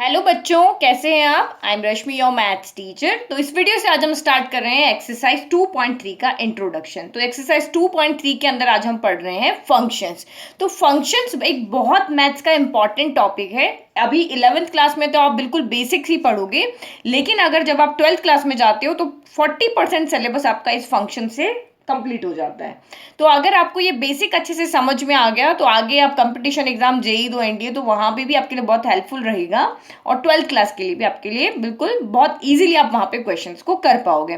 Hello बच्चों, कैसे हैं आप। I am Rashmi, your maths teacher. तो इस वीडियो से आज हम स्टार्ट कर रहे हैं एक्सरसाइज 2.3 का इंट्रोडक्शन। तो एक्सरसाइज 2.3 के अंदर आज हम पढ़ रहे हैं फंक्शंस। तो फंक्शंस एक बहुत मैथ्स का इंपॉर्टेंट टॉपिक है। अभी 11th क्लास में तो आप बिल्कुल बेसिक्स ही पढ़ोगे, लेकिन अगर जब आप 12th क्लास में जाते हो तो 40% सिलेबस आपका इस फंक्शन से कंप्लीट हो जाता है। तो अगर आपको ये बेसिक अच्छे से समझ में आ गया तो आगे आप कंपटीशन एग्जाम जेई दो एनडीए तो वहां पे भी आपके लिए बहुत हेल्पफुल रहेगा, और 12th क्लास के लिए भी आपके लिए बिल्कुल बहुत इजीली आप वहां पे क्वेश्चंस को कर पाओगे।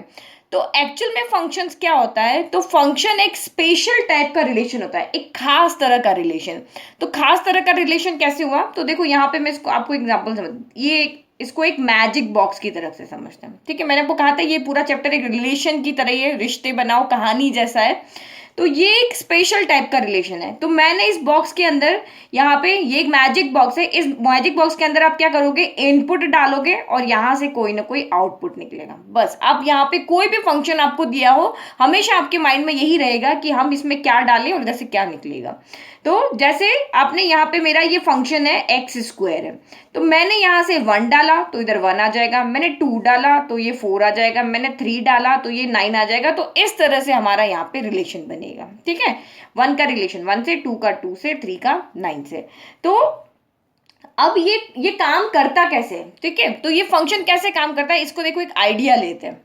तो एक्चुअल में फंक्शंस क्या होता है, तो फंक्शन एक स्पेशल टाइप का रिलेशन होता है, एक खास तरह का रिलेशन। तो खास तरह का रिलेशन कैसे हुआ, तो देखो यहाँ पे मैं इसको आपको एग्जांपल समझ, ये इसको एक मैजिक बॉक्स की तरफ से समझते हैं। ठीक है, मैंने आपको कहा था ये पूरा चैप्टर एक रिलेशन की तरह, ये रिश्ते बनाओ कहानी जैसा है। तो ये एक स्पेशल टाइप का रिलेशन है। तो मैंने इस बॉक्स के अंदर, यहाँ पे ये एक मैजिक बॉक्स है, इस मैजिक बॉक्स के अंदर आप क्या करोगे, इनपुट डालोगे और यहाँ से कोई ना कोई आउटपुट निकलेगा। बस आप यहाँ पे कोई भी फंक्शन आपको दिया हो, हमेशा आपके माइंड में यही रहेगा कि हम इसमें क्या डालें और इधर से क्या निकलेगा। तो जैसे आपने यहाँ पे, मेरा ये फंक्शन है एक्स स्क्वायर है, तो मैंने यहाँ से 1 डाला तो इधर 1 आ जाएगा, मैंने 2 डाला तो ये 4 आ जाएगा, मैंने 3 डाला तो ये 9 आ जाएगा। तो इस तरह से हमारा यहाँ पे रिलेशन बनेगा। ठीक है, 1 का रिलेशन 1 से, 2 का 2 से, 3 का 9 से। तो अब ये काम करता कैसे है, ठीक है, तो ये फंक्शन कैसे काम करता है, इसको देखो एक आइडिया लेते हैं।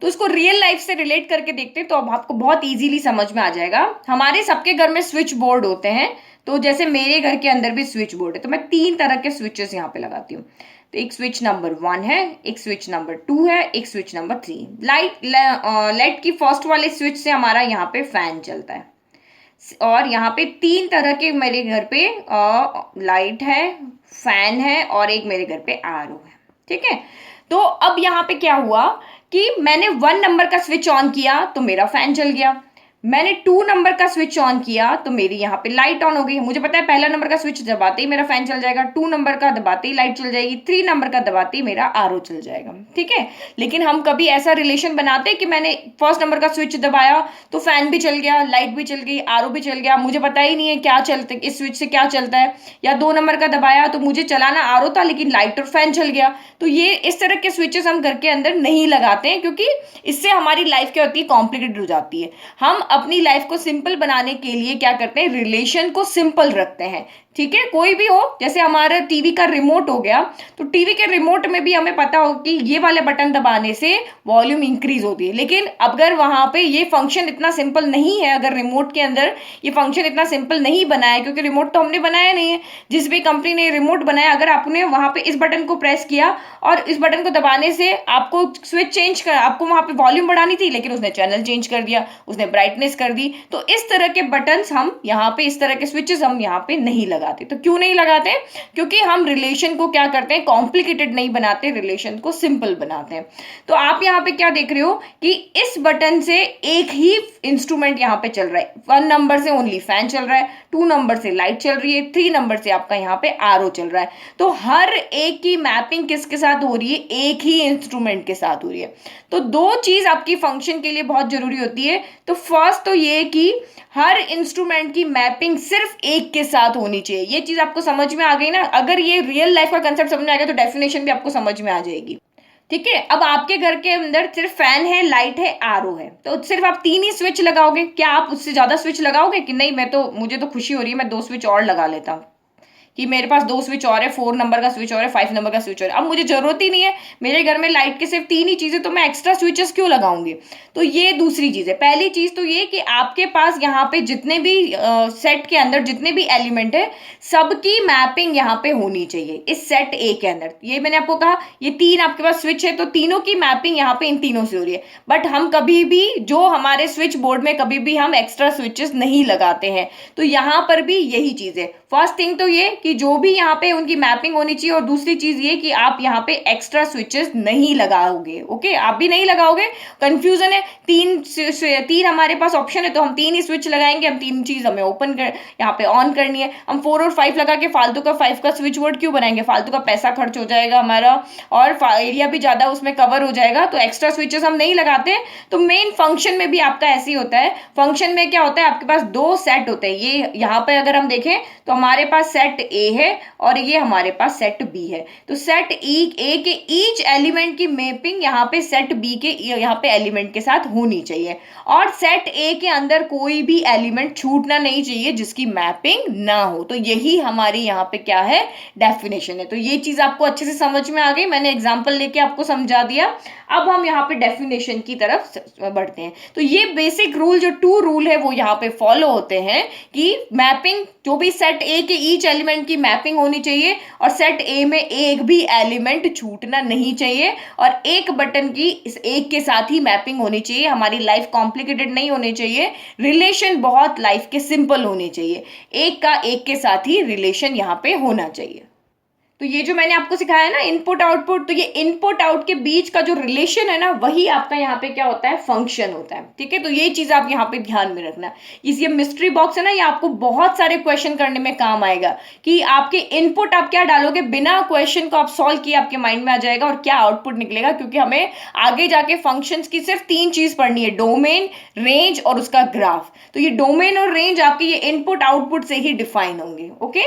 तो इसको रियल लाइफ से रिलेट करके देखते हैं तो अब आपको बहुत इजीली समझ में आ जाएगा। हमारे सबके घर में स्विच बोर्ड होते हैं, तो जैसे मेरे घर के अंदर भी स्विच बोर्ड है, तो मैं 3 तरह के स्विचेस यहाँ पे लगाती हूँ। तो एक स्विच नंबर 1 है, एक स्विच नंबर 2 है, एक स्विच नंबर 3। लाइट की फर्स्ट वाले स्विच से हमारा यहाँ पे फैन चलता है, और यहाँ पे 3 तरह के मेरे घर पे लाइट है, फैन है, और एक मेरे घर पे आरओ है। ठीक है, तो अब यहाँ पे क्या हुआ कि मैंने 1 नंबर का स्विच ऑन किया तो मेरा फैन चल गया, मैंने 2 नंबर का स्विच ऑन किया तो मेरी यहाँ पे लाइट ऑन हो गई। मुझे पता है पहला नंबर का स्विच दबाते ही मेरा फैन चल जाएगा, 2 नंबर का दबाते ही लाइट चल जाएगी, 3 नंबर का दबाते ही मेरा आरओ चल जाएगा। ठीक है, लेकिन हम कभी ऐसा रिलेशन बनाते हैं कि मैंने फर्स्ट नंबर का स्विच दबाया तो फैन भी चल गया, लाइट भी चल गई, आरओ भी चल गया, मुझे पता ही नहीं है क्या चलता, इस स्विच से क्या चलता है। या 2 नंबर का दबाया तो मुझे चलाना आरओ था लेकिन लाइट और फैन चल गया। तो ये इस तरह के स्विचेस हम घर के अंदर नहीं लगाते हैं, क्योंकि इससे हमारी लाइफ क्या होती है, कॉम्प्लिकेटेड हो जाती है। हम अपनी लाइफ को सिंपल बनाने के लिए क्या करते हैं, रिलेशन को सिंपल रखते हैं। ठीक है, कोई भी हो, जैसे हमारा टीवी का रिमोट हो गया, तो टीवी के रिमोट में भी हमें पता हो कि ये वाले बटन दबाने से वॉल्यूम इंक्रीज होती है, लेकिन अगर वहां पे ये फंक्शन इतना सिंपल नहीं है, अगर रिमोट के अंदर ये फंक्शन इतना सिंपल नहीं बना है, क्योंकि रिमोट तो हमने बनाया नहीं है, जिस भी कंपनी ने रिमोट बनाया, अगर आपने वहां पे इस बटन को प्रेस किया और इस बटन को दबाने से आपको स्विच चेंज कर, आपको वहां पे वॉल्यूम बढ़ानी थी लेकिन उसने चैनल चेंज कर दिया, उसने ब्राइटनेस कर दी। तो इस तरह के बटन्स हम यहाँ पे, इस तरह के स्विचेस हम यहाँ पे नहीं लगाते। तो क्यों नहीं लगाते, क्योंकि हम रिलेशन को क्या करते हैं, कॉम्प्लिकेटेड नहीं बनाते, रिलेशन को सिंपल बनाते हैं। तो आप यहाँ पे क्या देख रहे हो कि इस बटन से एक ही इंस्ट्रूमेंट यहाँ पे चल रहा है, 1 नंबर से ओनली फैन चल रहा है, 2 नंबर से लाइट चल रही है, 3 नंबर से आपका यहाँ पे आरओ चल रहा है। तो हर एक की मैपिंग किसके साथ हो रही है, एक ही इंस्ट्रूमेंट के साथ हो रही है। तो 2 चीज आपकी फंक्शन के लिए बहुत जरूरी होती है। तो फर्स्ट तो ये कि हर इंस्ट्रूमेंट की मैपिंग सिर्फ एक के साथ होनी चाहिए। ये चीज आपको समझ में आ गई ना, अगर ये रियल लाइफ का कंसेप्ट समझ में आ गया तो डेफिनेशन भी आपको समझ में आ जाएगी। ठीक है, अब आपके घर के अंदर सिर्फ फैन है, लाइट है, आरओ है, तो सिर्फ आप 3 ही स्विच लगाओगे क्या, आप उससे ज्यादा स्विच लगाओगे कि नहीं, मुझे तो खुशी हो रही है, मैं 2 स्विच और लगा लेता हूँ कि मेरे पास 2 स्विच और है, 4 नंबर का स्विच और है, 5 नंबर का स्विच और है, अब मुझे जरूरत ही नहीं है, मेरे घर में लाइट के सिर्फ 3 ही चीजें, तो मैं एक्स्ट्रा स्विचेस क्यों लगाऊंगी। तो ये दूसरी चीज है। पहली चीज तो ये कि आपके पास यहाँ पे जितने भी सेट के अंदर जितने भी एलिमेंट है, सबकी मैपिंग यहाँ पे होनी चाहिए इस सेट ए के अंदर। ये मैंने आपको कहा, ये 3 आपके पास स्विच है तो तीनों की मैपिंग यहाँ पे इन तीनों से हो रही है। बट हम कभी भी, जो हमारे स्विच बोर्ड में कभी भी हम एक्स्ट्रा स्विचेस नहीं लगाते हैं। तो यहाँ पर भी यही चीज है। फर्स्ट थिंग तो ये कि जो भी यहाँ पे उनकी मैपिंग होनी चाहिए, और दूसरी चीज ये कि आप यहाँ पे एक्स्ट्रा स्विचेस नहीं लगाओगे। ओके, आप भी नहीं लगाओगे, कंफ्यूजन है। 3 हमारे पास ऑप्शन है तो हम 3 ही स्विच लगाएंगे, हम 3 चीज हमें ओपन कर, यहाँ पे ऑन करनी है। हम 4 और 5 लगा के फालतू का 5 का स्विच बोर्ड क्यों बनाएंगे, फालतू का पैसा खर्च हो जाएगा हमारा, और एरिया भी ज्यादा उसमें कवर हो जाएगा। तो एक्स्ट्रा स्विचेस हम नहीं लगाते। तो मेन फंक्शन में भी आपका ऐसे ही होता है। फंक्शन में क्या होता है, आपके पास 2 सेट होते हैं। ये यहाँ पे अगर हम देखें तो हमारे पास सेट ए है और ये हमारे पास सेट बी है। तो सेट ए के ईच एलिमेंट की मैपिंग यहाँ पे सेट बी के यहाँ पे एलिमेंट के साथ होनी चाहिए, और सेट ए के अंदर कोई भी एलिमेंट छूटना नहीं चाहिए जिसकी मैपिंग ना हो। तो यही हमारी यहाँ पे क्या है, डेफिनेशन है। तो ये चीज आपको अच्छे से समझ में आ गई, मैंने एग्जांपल लेके आपको समझा दिया। अब हम यहाँ पे डेफिनेशन की तरफ बढ़ते हैं। तो ये बेसिक रूल, जो 2 रूल है वो यहाँ पे फॉलो होते हैं कि मैपिंग, जो भी सेट ए के ईच एलिमेंट की मैपिंग होनी चाहिए, और सेट ए में एक भी एलिमेंट छूटना नहीं चाहिए, और एक बटन की इस एक के साथ ही मैपिंग होनी चाहिए। हमारी लाइफ कॉम्प्लिकेटेड नहीं होनी चाहिए, रिलेशन बहुत लाइफ के सिंपल होने चाहिए, एक का एक के साथ ही रिलेशन यहाँ पे होना चाहिए। तो ये जो मैंने आपको सिखाया है ना, इनपुट आउटपुट, तो ये इनपुट आउट के बीच का जो रिलेशन है ना, वही आपका यहाँ पे क्या होता है, फंक्शन होता है। ठीक है, तो ये चीज आप यहाँ पे ध्यान में रखना। ये मिस्ट्री बॉक्स है ना, ये आपको बहुत सारे क्वेश्चन करने में काम आएगा कि आपके इनपुट आप क्या डालोगे, बिना क्वेश्चन को आप सॉल्व किए आपके माइंड में आ जाएगा और क्या आउटपुट निकलेगा। क्योंकि हमें आगे जाके फंक्शंस की सिर्फ 3 चीज पढ़नी है, डोमेन, रेंज और उसका ग्राफ। तो ये डोमेन और रेंज आपके ये इनपुट आउटपुट से ही डिफाइन होंगे। ओके,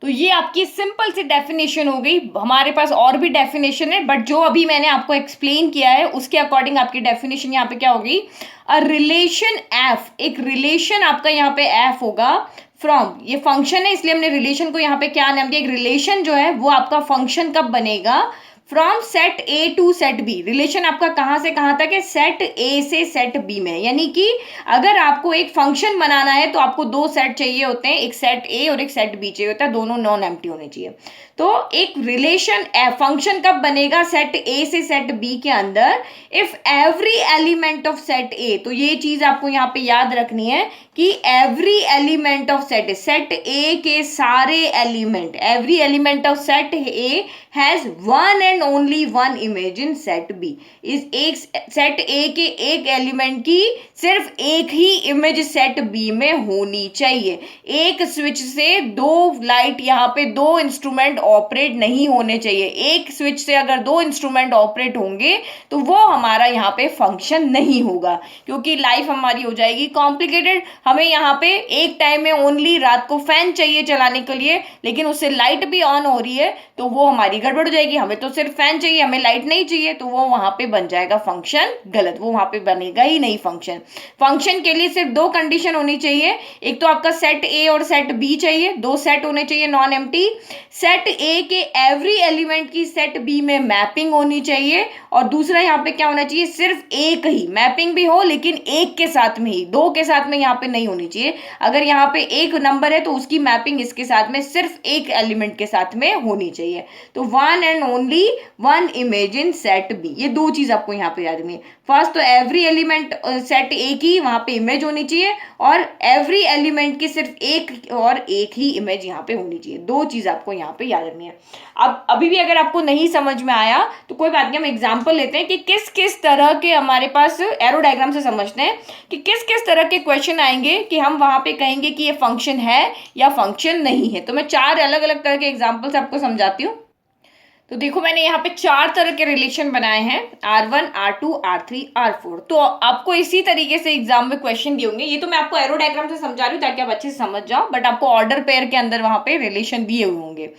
तो ये आपकी सिंपल सी डेफिनेशन हो गई। हमारे पास और भी डेफिनेशन है, बट जो अभी मैंने आपको एक्सप्लेन किया है उसके अकॉर्डिंग आपकी डेफिनेशन यहाँ पे क्या होगी, अ रिलेशन एफ, एक रिलेशन आपका यहाँ पे एफ होगा फ्रॉम, ये फंक्शन है इसलिए हमने रिलेशन को यहाँ पे क्या नाम दिया, एक रिलेशन जो है वो आपका फंक्शन कब बनेगा, from set A to set B. Relation आपका कहां से कहां तक है, सेट ए से सेट बी में। यानी कि अगर आपको एक फंक्शन बनाना है तो आपको 2 सेट चाहिए होते हैं, एक सेट ए और एक सेट बी चाहिए होता है, दोनों नॉन एम्प्टी होने चाहिए। तो एक रिलेशन फंक्शन कब बनेगा, सेट ए से सेट बी के अंदर, if every element of set A. तो ये चीज आपको यहाँ पे याद रखनी है कि every element of set A के सारे element, every element of set A has one and only one image in set B. इस एक सेट ए के एक एलिमेंट की सिर्फ एक ही इमेज सेट बी में होनी चाहिए। एक स्विच से 2 लाइट, यहाँ पे 2 इंस्ट्रूमेंट ऑपरेट नहीं होने चाहिए। एक स्विच से अगर 2 इंस्ट्रूमेंट ऑपरेट होंगे तो वो हमारा यहाँ पे फंक्शन नहीं होगा, क्योंकि लाइफ हमारी हो जाएगी कॉम्प्लिकेटेड। हमें यहाँ पे एक टाइम में ओनली रात को फैन चाहिए चलाने के लिए, लेकिन उससे लाइट भी ऑन हो रही है तो वो हमारी गड़बड़ हो जाएगी। हमें तो सिर्फ फैन चाहिए, हमें लाइट नहीं चाहिए, तो वो वहां पे बन जाएगा फंक्शन गलत, वो वहां पे बनेगा ही नहीं फंक्शन। फंक्शन के लिए सिर्फ 2 कंडीशन होनी चाहिए, एक तो आपका सेट ए और सेट बी चाहिए, 2 सेट होने चाहिए नॉन एम्प्टी। सेट ए के एवरी एलिमेंट की सेट बी में मैपिंग होनी चाहिए, और दूसरा यहाँ पे क्या होना चाहिए, सिर्फ एक ही मैपिंग भी हो लेकिन एक के साथ में ही, 2 के साथ में यहाँ पे नहीं होनी चाहिए। अगर यहाँ पे एक नंबर है तो उसकी मैपिंग इसके साथ में सिर्फ एक एलिमेंट के साथ में होनी चाहिए। तो one and only one image in set B, ये 2 चीज आपको यहाँ पे याद रखनी है। फर्स्ट तो एवरी एलिमेंट सेट ए की वहां पे इमेज होनी चाहिए, और एवरी एलिमेंट की सिर्फ एक और एक ही इमेज यहाँ पे होनी चाहिए। 2 चीज आपको यहाँ पे याद रखनी है। अब अभी भी अगर आपको नहीं समझ में आया तो कोई बात नहीं, हम एग्जांपल लेते हैं कि किस किस तरह के हमारे पास एरो डायग्राम से समझते हैं कि किस किस तरह के क्वेश्चन आएंगे कि हम वहां पे कहेंगे कि ये फंक्शन है या फंक्शन नहीं है। तो मैं 4 अलग अलग तरह के एग्जाम्पल्स आपको समझाती हूँ। तो देखो मैंने यहाँ पे 4 तरह के रिलेशन बनाए हैं, R1, R2, R3, R4। तो आपको इसी तरीके से एग्जाम में क्वेश्चन दिए होंगे। ये तो मैं आपको एरो डायग्राम से समझा रही हूँ ताकि आप अच्छे से समझ जाओ, बट आपको ऑर्डर पेयर के अंदर वहां पे रिलेशन दिए हुए होंगे,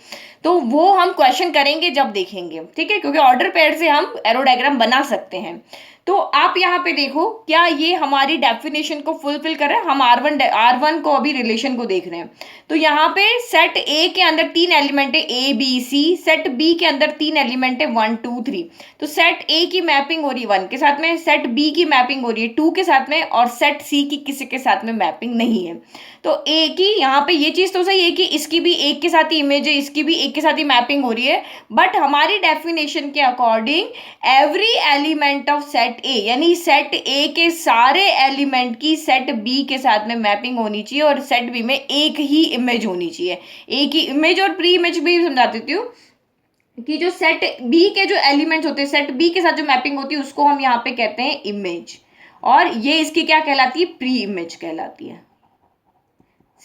तो वो हम क्वेश्चन करेंगे जब देखेंगे, ठीक है, क्योंकि ऑर्डर पेयर से हम एरो डायग्राम बना सकते हैं। तो आप यहाँ पे देखो क्या ये हमारी डेफिनेशन को फुलफिल कर रहे हैं। हम R1 को अभी रिलेशन को देख रहे हैं। तो यहाँ पे सेट ए के अंदर 3 एलिमेंट है A B C, set B के अंदर 3 एलिमेंट है 1 2 3। तो सेट ए की मैपिंग हो रही है 1 के साथ में, सेट बी की मैपिंग हो रही है 2 के साथ में, और सेट सी की किसी के साथ में मैपिंग नहीं है। तो ए की यहाँ पे ये चीज तो सही है कि इसकी भी एक के साथ ही इमेज है, इसकी भी एक के साथ ही मैपिंग हो रही है, बट हमारी डेफिनेशन के according every element of set ए, यानी सेट ए के सारे एलिमेंट की सेट बी के साथ में मैपिंग होनी चाहिए, और सेट बी में एक ही इमेज होनी चाहिए। एक ही इमेज और प्री इमेज भी समझा देती हूँ कि जो सेट बी के जो एलिमेंट्स होते हैं, सेट बी के साथ जो मैपिंग होती है उसको हम यहाँ पे कहते हैं इमेज, और ये इसकी क्या कहलाती है, प्री इमेज कहलाती है।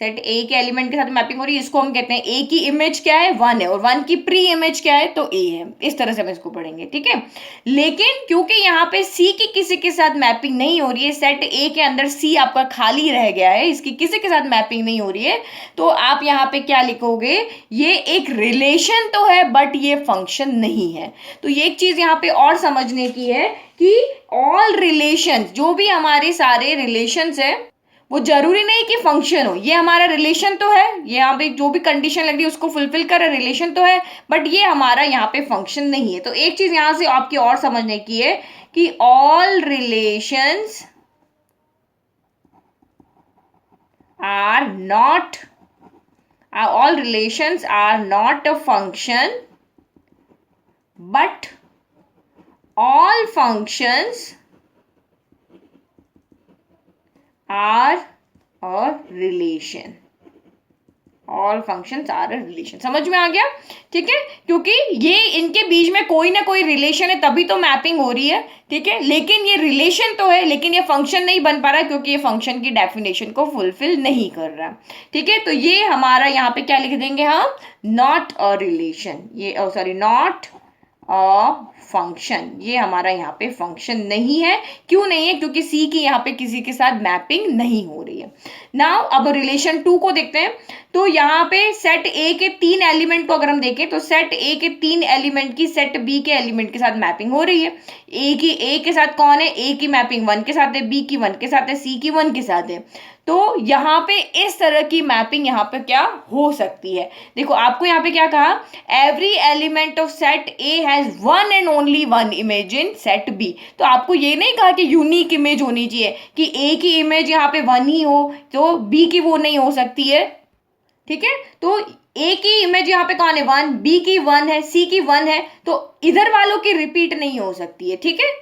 सेट ए के एलिमेंट के साथ मैपिंग हो रही है, इसको हम कहते हैं ए की इमेज क्या है 1 है और 1 की प्री इमेज क्या है तो ए है। इस तरह से हम इसको पढ़ेंगे, ठीक है। लेकिन क्योंकि यहाँ पे सी की किसी के साथ मैपिंग नहीं हो रही है, सेट ए के अंदर सी आपका खाली रह गया है, इसकी किसी के साथ मैपिंग नहीं हो रही है, तो आप यहाँ पे क्या लिखोगे, ये एक रिलेशन तो है बट ये फंक्शन नहीं है। तो ये एक चीज यहाँ पे और समझने की है कि ऑल रिलेशंस, जो भी हमारे सारे रिलेशंस है वो जरूरी नहीं कि फंक्शन हो। ये हमारा रिलेशन तो है, ये यहाँ पे जो भी कंडीशन लग रही है उसको फुलफिल कर रिलेशन तो है, बट ये हमारा यहाँ पे फंक्शन नहीं है। तो एक चीज यहां से आपकी और समझने की है कि all relations are not a function but all functions are a relation। all functions are a relation। समझ में आ गया, ठीक है। क्योंकि ये इनके बीच में कोई ना कोई रिलेशन है तभी तो मैपिंग हो रही है, ठीक है। लेकिन ये रिलेशन तो है, लेकिन ये फंक्शन नहीं बन पा रहा क्योंकि ये फंक्शन की डेफिनेशन को फुलफिल नहीं कर रहा, ठीक है। तो ये हमारा यहाँ पे क्या लिख देंगे हम, नॉट अ रिलेशन, ये सॉरी नॉट अ फंक्शन, ये हमारा यहाँ पे फंक्शन नहीं है। क्यों नहीं है, क्योंकि सी की यहाँ पे किसी के साथ मैपिंग नहीं हो रही है। नाउ अब रिलेशन 2 को देखते हैं। तो यहाँ पे सेट ए के 3 एलिमेंट को अगर हम देखें तो सेट ए के 3 एलिमेंट की सेट बी के एलिमेंट के साथ मैपिंग हो रही है। ए के साथ कौन है, ए की मैपिंग 1 के साथ है, बी की 1 के साथ है, सी की 1 के साथ है। तो यहाँ पे इस तरह की मैपिंग यहाँ पे क्या हो सकती है, देखो आपको यहाँ पे क्या कहा, every element of set A has one and only one image in set B. तो आपको ये नहीं कहा कि यूनिक इमेज होनी चाहिए कि ए की इमेज यहाँ पे 1 ही हो तो बी की वो नहीं हो सकती है, ठीक है। तो ए की इमेज यहाँ पे कौन है 1, बी की 1 है, सी की 1 है, तो इधर वालों की रिपीट नहीं हो सकती है, ठीक है।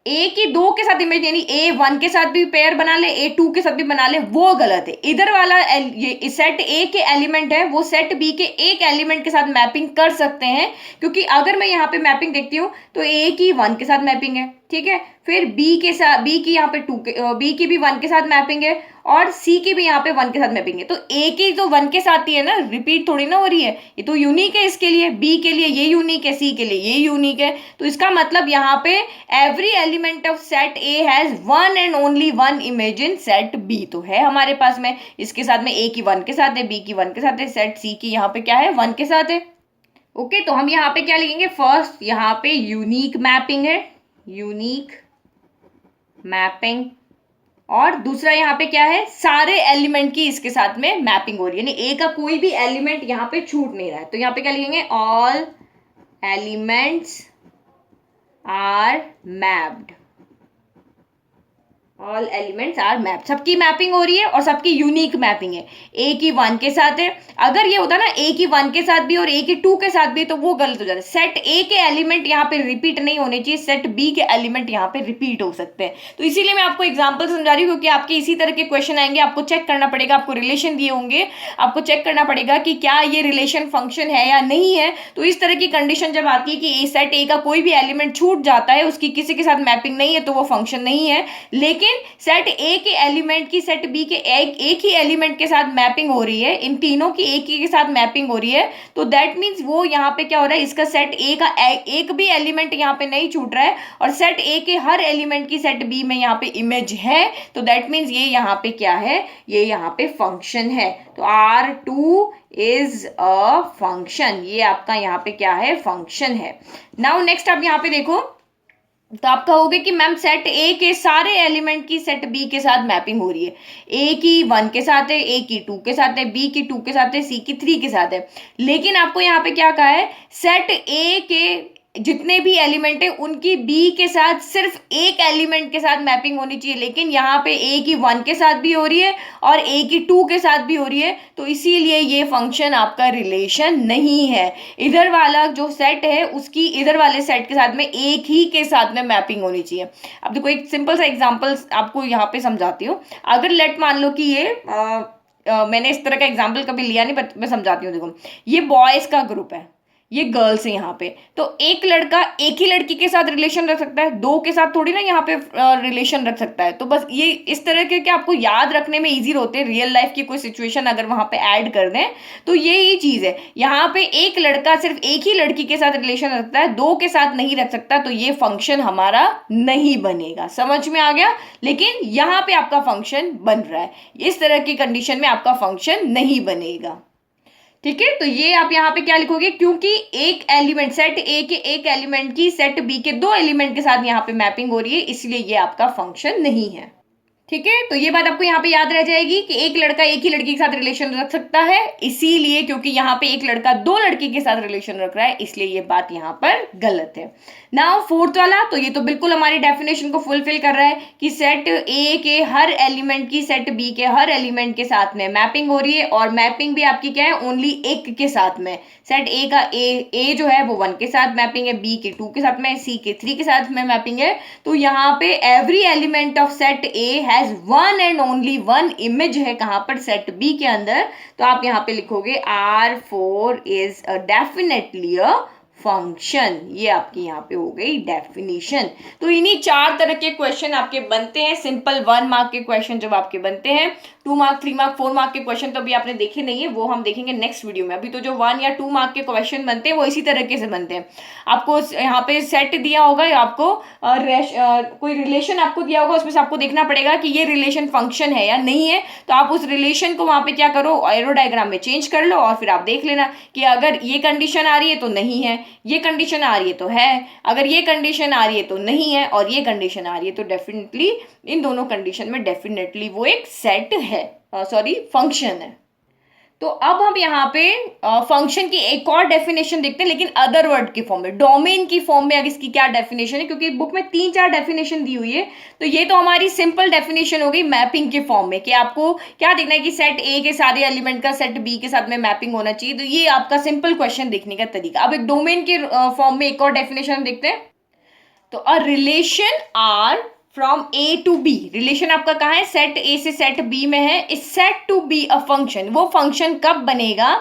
ए की 2 के साथ इमेज यानी ए 1 के साथ भी पेयर बना ले, ए 2 के साथ भी बना ले, वो गलत है। इधर वाला ये सेट ए के एलिमेंट है वो सेट बी के एक एलिमेंट के साथ मैपिंग कर सकते हैं, क्योंकि अगर मैं यहाँ पे मैपिंग देखती हूँ तो ए की 1 के साथ मैपिंग है, ठीक है। फिर बी के साथ, बी की यहाँ पे 2 के, बी की भी 1 के साथ मैपिंग है और सी की भी यहाँ पे 1 के साथ मैपिंग है। तो ए की तो 1 के साथ ही है ना, रिपीट थोड़ी ना हो रही है, ये तो यूनिक है इसके लिए, बी के लिए ये यूनिक है, सी के लिए ये यूनिक है। तो इसका मतलब यहाँ पे every element of set A has one and only one image in set B. तो है हमारे पास में, इसके साथ में ए की 1 के साथ है, बी की 1 के साथ है, सेट सी की यहाँ पे क्या है 1 के साथ है। ओके, तो हम यहाँ पे क्या लिखेंगे, फर्स्ट यहाँ पे यूनिक मैपिंग है, यूनिक मैपिंग, और दूसरा यहाँ पे क्या है, सारे एलिमेंट की इसके साथ में मैपिंग हो रही है, यानी ए का कोई भी एलिमेंट यहाँ पे छूट नहीं रहा है। तो यहाँ पे क्या लिखेंगे, all elements are mapped, all elements are mapped, सबकी मैपिंग हो रही है और सबकी यूनिक मैपिंग है। ए की 1 के साथ है, अगर ये होता ना ए की 1 के साथ भी और ए की 2 के साथ भी तो वो गलत हो जाता है। सेट ए के एलिमेंट यहाँ पे रिपीट नहीं होने चाहिए, सेट बी के एलिमेंट यहाँ पे रिपीट हो सकते हैं। तो इसीलिए मैं आपको एग्जाम्पल समझा रही हूँ, क्योंकि आपके इसी तरह के क्वेश्चन आएंगे, आपको चेक करना पड़ेगा, आपको रिलेशन दिए होंगे, आपको चेक करना पड़ेगा कि क्या ये रिलेशन फंक्शन है या नहीं है। तो इस तरह की कंडीशन जब आती है कि सेट ए का कोई भी एलिमेंट छूट जाता है, उसकी किसी के साथ मैपिंग नहीं है, तो वो फंक्शन नहीं है। लेकिन सेट ए के एलिमेंट की सेट बी के एक ही एलिमेंट के साथ मैपिंग हो रही है, इन तीनों की एक ही के साथ मैपिंग हो रही है, तो दैट मीन्स वो यहाँ पे क्या हो रहा है, इसका सेट ए का एक भी एलिमेंट यहाँ पे नहीं छूट रहा है और सेट ए के हर एलिमेंट की सेट बी में यहाँ पे इमेज है। तो दैट मीन्स ये यहाँ पे क्या है, ये यहाँ पे फंक्शन है। तो R2 इज अ फंक्शन, ये आपका यहाँ पे क्या है, फंक्शन है। नाउ नेक्स्ट आप यहाँ पे देखो, तो आप कहोगे कि मैम सेट ए के सारे एलिमेंट की सेट बी के साथ मैपिंग हो रही है, ए की 1 के साथ है, ए की 2 के साथ है, बी की 2 के साथ है, सी की 3 के साथ है। लेकिन आपको यहाँ पे क्या कहा है, सेट ए के जितने भी एलिमेंट है उनकी बी के साथ सिर्फ एक एलिमेंट के साथ मैपिंग होनी चाहिए, लेकिन यहाँ पे ए की 1 के साथ भी हो रही है और ए की 2 के साथ भी हो रही है, तो इसीलिए ये फंक्शन आपका रिलेशन नहीं है। इधर वाला जो सेट है उसकी इधर वाले सेट के साथ में एक ही के साथ में मैपिंग होनी चाहिए। अब देखो एक सिंपल सा एग्जाम्पल आपको यहाँ पे समझाती हूँ। अगर लेट मान लो कि ये मैंने इस तरह का एग्जाम्पल कभी लिया नहीं, बट मैं समझाती हूँ। देखो ये बॉयज का ग्रुप है, ये गर्ल्स है यहाँ पे। तो एक लड़का एक ही लड़की के साथ रिलेशन रख सकता है, दो के साथ थोड़ी ना यहाँ पे रिलेशन रख सकता है। तो बस ये इस तरह के आपको याद रखने में इजी होते हैं, रियल लाइफ की कोई सिचुएशन अगर वहां पे ऐड कर दें तो ये ही चीज है। यहाँ पे एक लड़का सिर्फ एक ही लड़की के साथ रिलेशन रखता है, दो के साथ नहीं रख सकता, तो ये फंक्शन हमारा नहीं बनेगा। समझ में आ गया? लेकिन यहाँ पे आपका फंक्शन बन रहा है, इस तरह की कंडीशन में आपका फंक्शन नहीं बनेगा। ठीक है, तो ये आप यहाँ पे क्या लिखोगे, क्योंकि एक एलिमेंट सेट ए के एक एलिमेंट की सेट बी के दो एलिमेंट के साथ यहाँ पे मैपिंग हो रही है, इसलिए ये आपका फंक्शन नहीं है। ठीक है, तो ये बात आपको यहाँ पे याद रह जाएगी कि एक लड़का एक ही लड़की के साथ रिलेशन रख सकता है, इसीलिए क्योंकि यहाँ पे एक लड़का दो लड़की के साथ रिलेशन रख रहा है, इसलिए ये बात यहाँ पर गलत है। नाउ फोर्थ वाला, तो ये तो बिल्कुल हमारी डेफिनेशन को फुलफिल कर रहा है कि सेट ए के हर एलिमेंट की सेट बी के हर एलिमेंट के साथ में मैपिंग हो रही है, और मैपिंग भी आपकी क्या है, ओनली एक के साथ में। सेट ए का ए जो है वो 1 के साथ मैपिंग है, बी के 2 के साथ में, सी के 3 के साथ में मैपिंग है। तो यहाँ पे every element of set A has one and only one image है, कहां पर, सेट बी के अंदर। तो आप यहाँ पे लिखोगे R4 is definitely a function. ये आपकी यहाँ पे हो गई डेफिनेशन। तो इन्हीं 4 तरह के क्वेश्चन आपके बनते हैं, सिंपल 1 मार्क के क्वेश्चन जब आपके बनते हैं। 2 मार्क, 3 मार्क, 4 मार्क के क्वेश्चन तो अभी आपने देखे नहीं है, वो हम देखेंगे नेक्स्ट वीडियो में। अभी तो जो 1 या 2 मार्क के क्वेश्चन बनते हैं वो इसी तरीके से बनते हैं। आपको यहाँ पे सेट दिया होगा, आपको कोई रिलेशन आपको दिया होगा, उसमें से आपको देखना पड़ेगा कि ये रिलेशन फंक्शन है या नहीं है। तो आप उस रिलेशन को वहां पे क्या करो, एरो डायग्राम में चेंज कर लो, और फिर आप देख लेना कि अगर ये कंडीशन आ रही है तो नहीं है, ये कंडीशन आ रही है तो है, अगर ये कंडीशन आ रही है तो नहीं है, और ये कंडीशन आ रही है तो डेफिनेटली इन दोनों कंडीशन में डेफिनेटली वो एक सेट है, सॉरी फंक्शन है। तो अब हम यहाँ पे फंक्शन की एक और डेफिनेशन देखते हैं, लेकिन अदर वर्ड की फॉर्म में, डोमेन की फॉर्म में। अब इसकी क्या डेफिनेशन है, क्योंकि बुक में 3-4 डेफिनेशन दी हुई है, तो ये तो हमारी सिंपल डेफिनेशन हो गई मैपिंग के फॉर्म में, कि आपको क्या देखना है कि सेट ए के सारे एलिमेंट का सेट बी के साथ में मैपिंग होना चाहिए। तो ये आपका सिंपल क्वेश्चन देखने का तरीका। अब एक डोमेन के फॉर्म में एक और डेफिनेशन देखते हैं। तो a relation R from A to B, relation आपका कहाँ है, सेट ए से सेट बी में है, is said to be a function. वो फंक्शन कब बनेगा,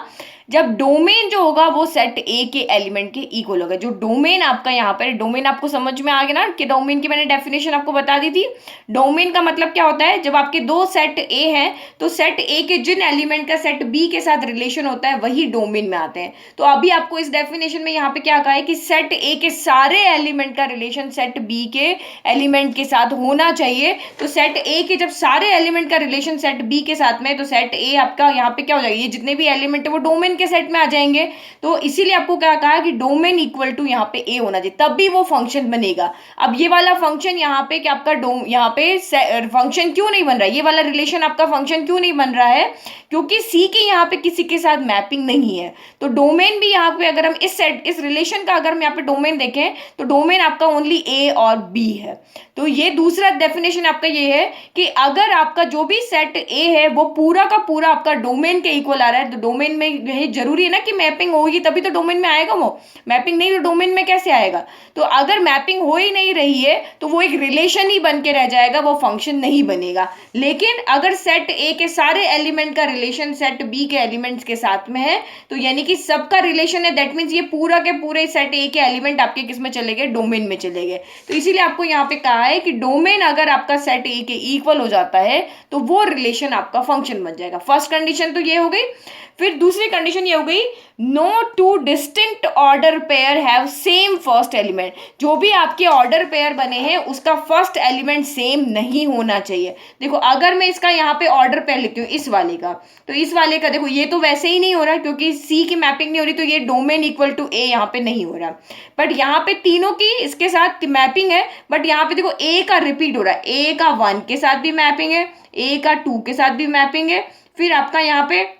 जब डोमेन जो होगा वो सेट ए के एलिमेंट के इक्वल होगा। जो डोमेन आपका यहाँ पर, डोमेन आपको समझ में आ गया ना, कि डोमेन की मैंने डेफिनेशन आपको बता दी थी। डोमेन का मतलब क्या होता है, जब आपके दो सेट ए हैं तो सेट ए के जिन एलिमेंट का सेट बी के साथ रिलेशन होता है वही डोमेन में आते हैं। तो अभी आपको इस डेफिनेशन में यहाँ पे क्या कहा है कि सेट ए के सारे एलिमेंट का रिलेशन सेट बी के एलिमेंट के साथ होना चाहिए। तो सेट ए के जब सारे एलिमेंट का रिलेशन सेट बी के साथ में, तो सेट ए आपका यहाँ पे क्या हो जाएगा, ये जितने भी एलिमेंट है वो डोमेन के सेट में आ जाएंगे। तो इसीलिए आपको क्या कहा कि डोमेन इक्वल टू यहाँ पे ए होना चाहिए, तब भी वो फंक्शन बनेगा। अब ये वाला फंक्शन यहाँ पे कि आपका यहाँ पे फंक्शन क्यों नहीं बन रहा है, ये वाला रिलेशन आपका फंक्शन क्यों नहीं बन रहा है, क्योंकि सी के यहाँ पे किसी के साथ मैपिंग नहीं है। तो डोमेन भी यहाँ पे, अगर हम इस रिलेशन का अगर हम यहाँ पे डोमेन देखें तो डोमेन आपका ओनली ए और बी है। तो ये दूसरा डेफिनेशन आपका ये है कि अगर आपका जो भी सेट ए है वो पूरा का पूरा आपका डोमेन के इक्वल आ रहा है, तो डोमेन में यही जरूरी है ना कि मैपिंग होगी तभी तो डोमेन में आएगा। वो मैपिंग नहीं तो डोमेन में कैसे आएगा। तो अगर मैपिंग हो ही नहीं रही है तो वो एक रिलेशन ही बन के रह जाएगा, वो फंक्शन नहीं बनेगा। लेकिन अगर सेट ए के सारे एलिमेंट का रिलेशन सेट बी के एलिमेंट्स के साथ में है, तो यानी कि सबका रिलेशन है, दैट मीन्स ये पूरा के पूरे सेट ए के एलिमेंट आपके किस में चले गए, डोमेन में चले गए। तो इसीलिए आपको यहाँ पे कहा है कि डोमेन अगर आपका सेट ए के इक्वल हो जाता है तो वो रिलेशन आपका फंक्शन बन जाएगा। फर्स्ट कंडीशन तो ये हो गई। फिर दूसरी कंडीशन ये हो गई, no two distinct order pair have same first element. जो भी आपके ऑर्डर पेयर बने हैं उसका फर्स्ट एलिमेंट सेम नहीं होना चाहिए। देखो अगर मैं इसका यहाँ पे ऑर्डर पेयर लिखती हूँ इस वाले का, तो इस वाले का देखो ये तो वैसे ही नहीं हो रहा क्योंकि सी की मैपिंग नहीं हो रही, तो ये डोमेन इक्वल टू ए यहाँ पे नहीं हो रहा। बट यहाँ पे तीनों की इसके साथ मैपिंग है, बट यहाँ पे देखो ए का रिपीट हो रहा है, ए का 1 के साथ भी मैपिंग है, ए का 2 के साथ भी मैपिंग है, फिर आपका यहाँ पे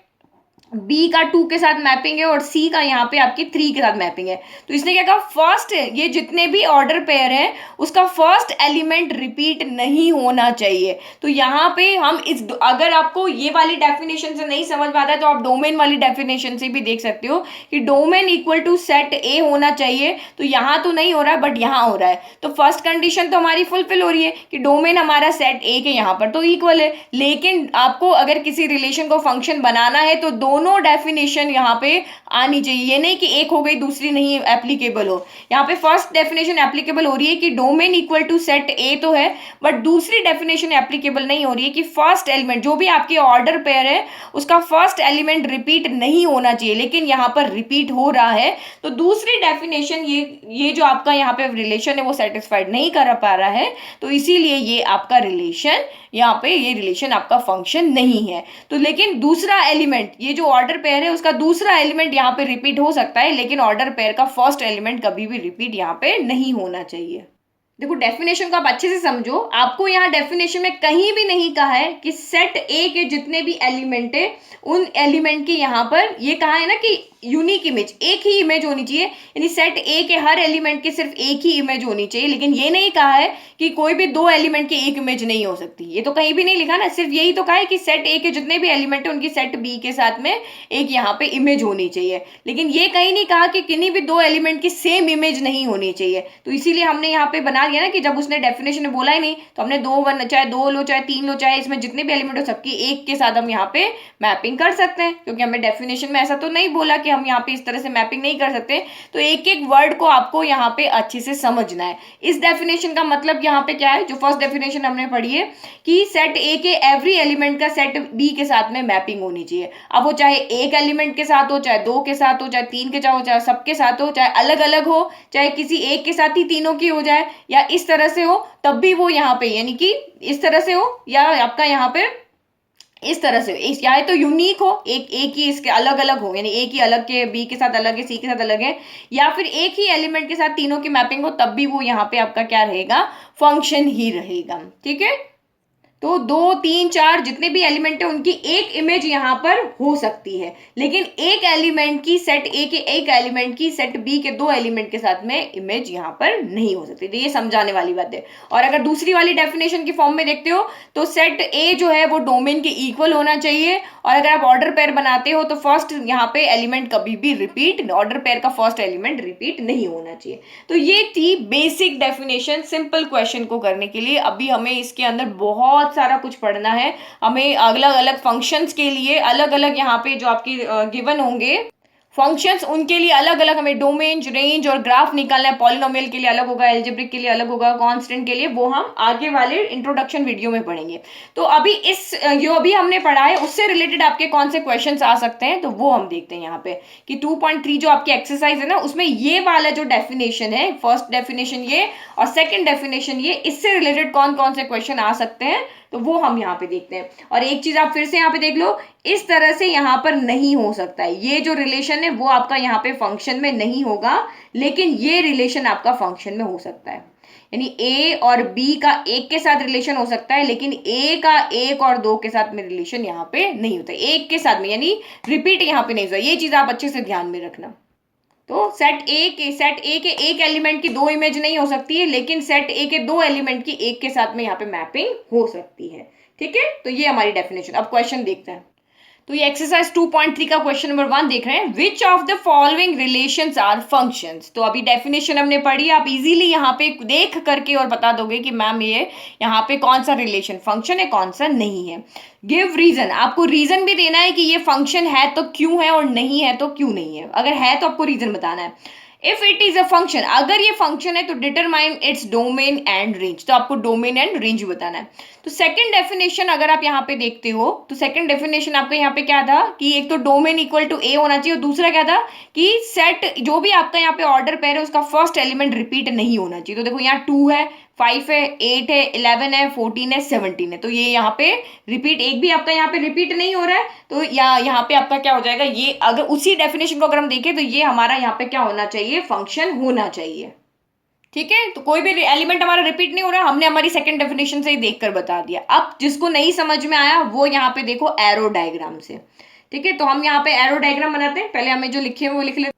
बी का 2 के साथ मैपिंग है और सी का यहाँ पे आपकी 3 के साथ मैपिंग है। तो इसने क्या कहा, फर्स्ट ये जितने भी ऑर्डर पेयर है उसका फर्स्ट एलिमेंट रिपीट नहीं होना चाहिए। तो यहाँ पे हम अगर आपको ये वाली डेफिनेशन से नहीं समझ में आता है तो आप डोमेन वाली डेफिनेशन से भी देख सकते हो कि domain equal to set A होना चाहिए। तो यहाँ तो नहीं हो रहा है बट यहाँ हो रहा है। तो फर्स्ट कंडीशन तो हमारी फुलफिल हो रही है कि डोमेन हमारा सेट ए के यहाँ पर तो इक्वल है। लेकिन आपको अगर किसी रिलेशन को फंक्शन बनाना है तो दोनों दोनों डेफिनेशन यहाँ पे आनी चाहिए। ये नहीं कि एक हो गई दूसरी नहीं एप्लीकेबल हो। यहाँ पे फर्स्ट डेफिनेशन एप्लीकेबल हो रही है कि domain equal to set A तो है, बट दूसरी डेफिनेशन एप्लीकेबल नहीं हो रही है कि फर्स्ट एलिमेंट जो भी आपके ऑर्डर पेयर है उसका फर्स्ट एलिमेंट रिपीट नहीं होना चाहिए, लेकिन यहाँ पर रिपीट हो रहा है। तो दूसरी डेफिनेशन ये जो आपका यहाँ पे रिलेशन है वो सेटिस्फाइड नहीं कर पा रहा है, तो इसीलिए ये आपका रिलेशन यहाँ पे ये रिलेशन आपका फंक्शन नहीं है। तो लेकिन दूसरा एलिमेंट ये जो ऑर्डर पेयर है उसका दूसरा एलिमेंट यहाँ पे रिपीट हो सकता है, लेकिन ऑर्डर पेयर का फर्स्ट एलिमेंट कभी भी रिपीट यहाँ पे नहीं होना चाहिए। देखो डेफिनेशन को आप अच्छे से समझो। आपको यहाँ डेफिनेशन में कहीं भी नहीं कहा है कि सेट ए के जितने भी एलिमेंट है उन एलिमेंट के यहाँ पर ये कहा है ना कि यूनिक इमेज, एक ही इमेज होनी चाहिए, यानी सेट ए के हर एलिमेंट की सिर्फ एक ही इमेज होनी चाहिए। लेकिन ये नहीं कहा है कि कोई भी दो एलिमेंट की एक इमेज नहीं हो सकती, ये तो कहीं भी नहीं लिखा ना। सिर्फ यही तो कहा है कि सेट ए के जितने भी एलिमेंट है उनकी सेट बी के साथ में एक यहाँ पे इमेज होनी चाहिए, लेकिन ये कहीं नहीं कहा कि किन्हीं भी दो एलिमेंट की सेम इमेज नहीं होनी चाहिए। तो इसीलिए हमने यहाँ पे बना दिया ना कि जब उसने डेफिनेशन में बोला ही नहीं तो हमने चाहे दो लो चाहे तीन लो, चाहे इसमें जितने भी एलिमेंट हो सबकी एक के साथ हम यहाँ पे मैपिंग कर सकते हैं, क्योंकि हमें डेफिनेशन में ऐसा तो नहीं बोला कि हम यहाँ पे इस तरह से मैपिंग नहीं कर सकते। तो एक एक वर्ड को आपको यहाँ पे अच्छे से समझना है। इस डेफिनेशन का मतलब यहाँ पे क्या है, जो फर्स्ट डेफिनेशन हमने पढ़ी है कि सेट ए के एवरी एलिमेंट का सेट बी के साथ में मैपिंग होनी चाहिए। अब वो चाहे एक एलिमेंट के साथ हो, चाहे दो के साथ हो, चाहे तीन के साथ हो, चाहे सबके साथ हो, चाहे अलग अलग हो, चाहे किसी एक के साथ ही तीनों की हो जाए या इस तरह से हो, तब भी वो यहाँ पे यानी कि इस तरह से हो या आपका यहाँ पे इस तरह से या तो यूनिक हो, एक ही इसके अलग अलग हो, यानी एक ही अलग के बी के साथ अलग है, सी के साथ अलग है, या फिर एक ही एलिमेंट के साथ तीनों की मैपिंग हो, तब भी वो यहाँ पे आपका क्या रहेगा, फंक्शन ही रहेगा। ठीक है, तो दो तीन चार जितने भी एलिमेंट है उनकी एक इमेज यहाँ पर हो सकती है, लेकिन एक एलिमेंट की सेट ए के एक एलिमेंट की सेट बी के दो एलिमेंट के साथ में इमेज यहाँ पर नहीं हो सकती। तो ये समझाने वाली बात है। और अगर दूसरी वाली डेफिनेशन की फॉर्म में देखते हो तो सेट ए जो है वो डोमेन के इक्वल होना चाहिए, और अगर आप ऑर्डर पेयर बनाते हो तो फर्स्ट यहाँ पे एलिमेंट कभी भी रिपीट, ऑर्डर पेयर का फर्स्ट एलिमेंट रिपीट नहीं होना चाहिए। तो ये थी बेसिक डेफिनेशन सिंपल क्वेश्चन को करने के लिए। अभी हमें इसके अंदर बहुत सारा कुछ पढ़ना है। हमें अलग अलग फंक्शंस के लिए अलग अलग यहाँ पे जो आपकी गिवन होंगे फंक्शंस उनके लिए अलग अलग हमें डोमेन, रेंज और ग्राफ निकालना है। पॉलिनोमियल के लिए अलग होगा, एल्जेब्रिक के लिए अलग होगा, कांस्टेंट के लिए वो हम आगे वाले इंट्रोडक्शन वीडियो में पढ़ेंगे। तो अभी इस जो अभी हमने पढ़ा है उससे रिलेटेड आपके कौन से क्वेश्चंस आ सकते हैं तो वो हम देखते हैं यहाँ पे कि 2.3 जो आपकी एक्सरसाइज है ना उसमें ये वाला जो डेफिनेशन है, फर्स्ट डेफिनेशन ये और सेकेंड डेफिनेशन ये, इससे रिलेटेड कौन कौन से क्वेश्चन आ सकते हैं तो वो हम यहाँ पे देखते हैं। और एक चीज आप फिर से यहाँ पे देख लो, इस तरह से यहाँ पर नहीं हो सकता है। ये जो रिलेशन है वो आपका यहाँ पे फंक्शन में नहीं होगा, लेकिन ये रिलेशन आपका फंक्शन में हो सकता है। यानी ए और बी का एक के साथ रिलेशन हो सकता है, लेकिन ए का एक और दो के साथ में रिलेशन यहाँ पे नहीं होता। एक के साथ में यानी रिपीट यहाँ पे नहीं होता। ये चीज आप अच्छे से ध्यान में रखना। तो सेट ए के एक एलिमेंट की दो इमेज नहीं हो सकती है, लेकिन सेट ए के दो एलिमेंट की एक के साथ में यहाँ पे मैपिंग हो सकती है। ठीक है, तो ये हमारी डेफिनेशन। अब क्वेश्चन देखते हैं। तो ये एक्सरसाइज 2.3 का क्वेश्चन नंबर 1 देख रहे हैं। Which of the following relations are functions. तो अभी डेफिनेशन हमने पढ़ी, आप इजीली यहाँ पे देख करके और बता दोगे कि मैम ये यहाँ पे कौन सा रिलेशन फंक्शन है कौन सा नहीं है। गिव रीजन, आपको रीजन भी देना है कि ये फंक्शन है तो क्यों है और नहीं है तो क्यों नहीं है। अगर है तो आपको रीजन बताना है। If it is a function, अगर ये फंक्शन है तो determine its domain and range, तो आपको डोमेन एंड रेंज बताना है। तो सेकंड डेफिनेशन अगर आप यहाँ पे देखते हो तो सेकंड डेफिनेशन आपका यहाँ पे क्या था कि एक तो डोमेन इक्वल टू ए होना चाहिए और दूसरा क्या था कि सेट जो भी आपका यहाँ पे ऑर्डर पेयर है उसका फर्स्ट एलिमेंट रिपीट नहीं होना चाहिए। तो देखो यहाँ 2 है, 5 है, 8 है, 11 है, 14 है, 17 है, तो ये यहाँ पे रिपीट एक भी आपका यहाँ पे रिपीट नहीं हो रहा है। तो यहाँ पे आपका क्या हो जाएगा, ये अगर उसी डेफिनेशन को अगर हम देखें तो ये हमारा यहाँ पे क्या होना चाहिए, फंक्शन होना चाहिए। ठीक है, तो कोई भी एलिमेंट हमारा रिपीट नहीं हो रहा, हमने हमारी सेकंड डेफिनेशन से ही देखकर बता दिया। अब जिसको नहीं समझ में आया वो यहाँ पे देखो एरो डायग्राम से। ठीक है, तो हम यहाँ पे एरो डायग्राम बनाते हैं। पहले हमें जो लिखे हुए वो लिख लेते हैं।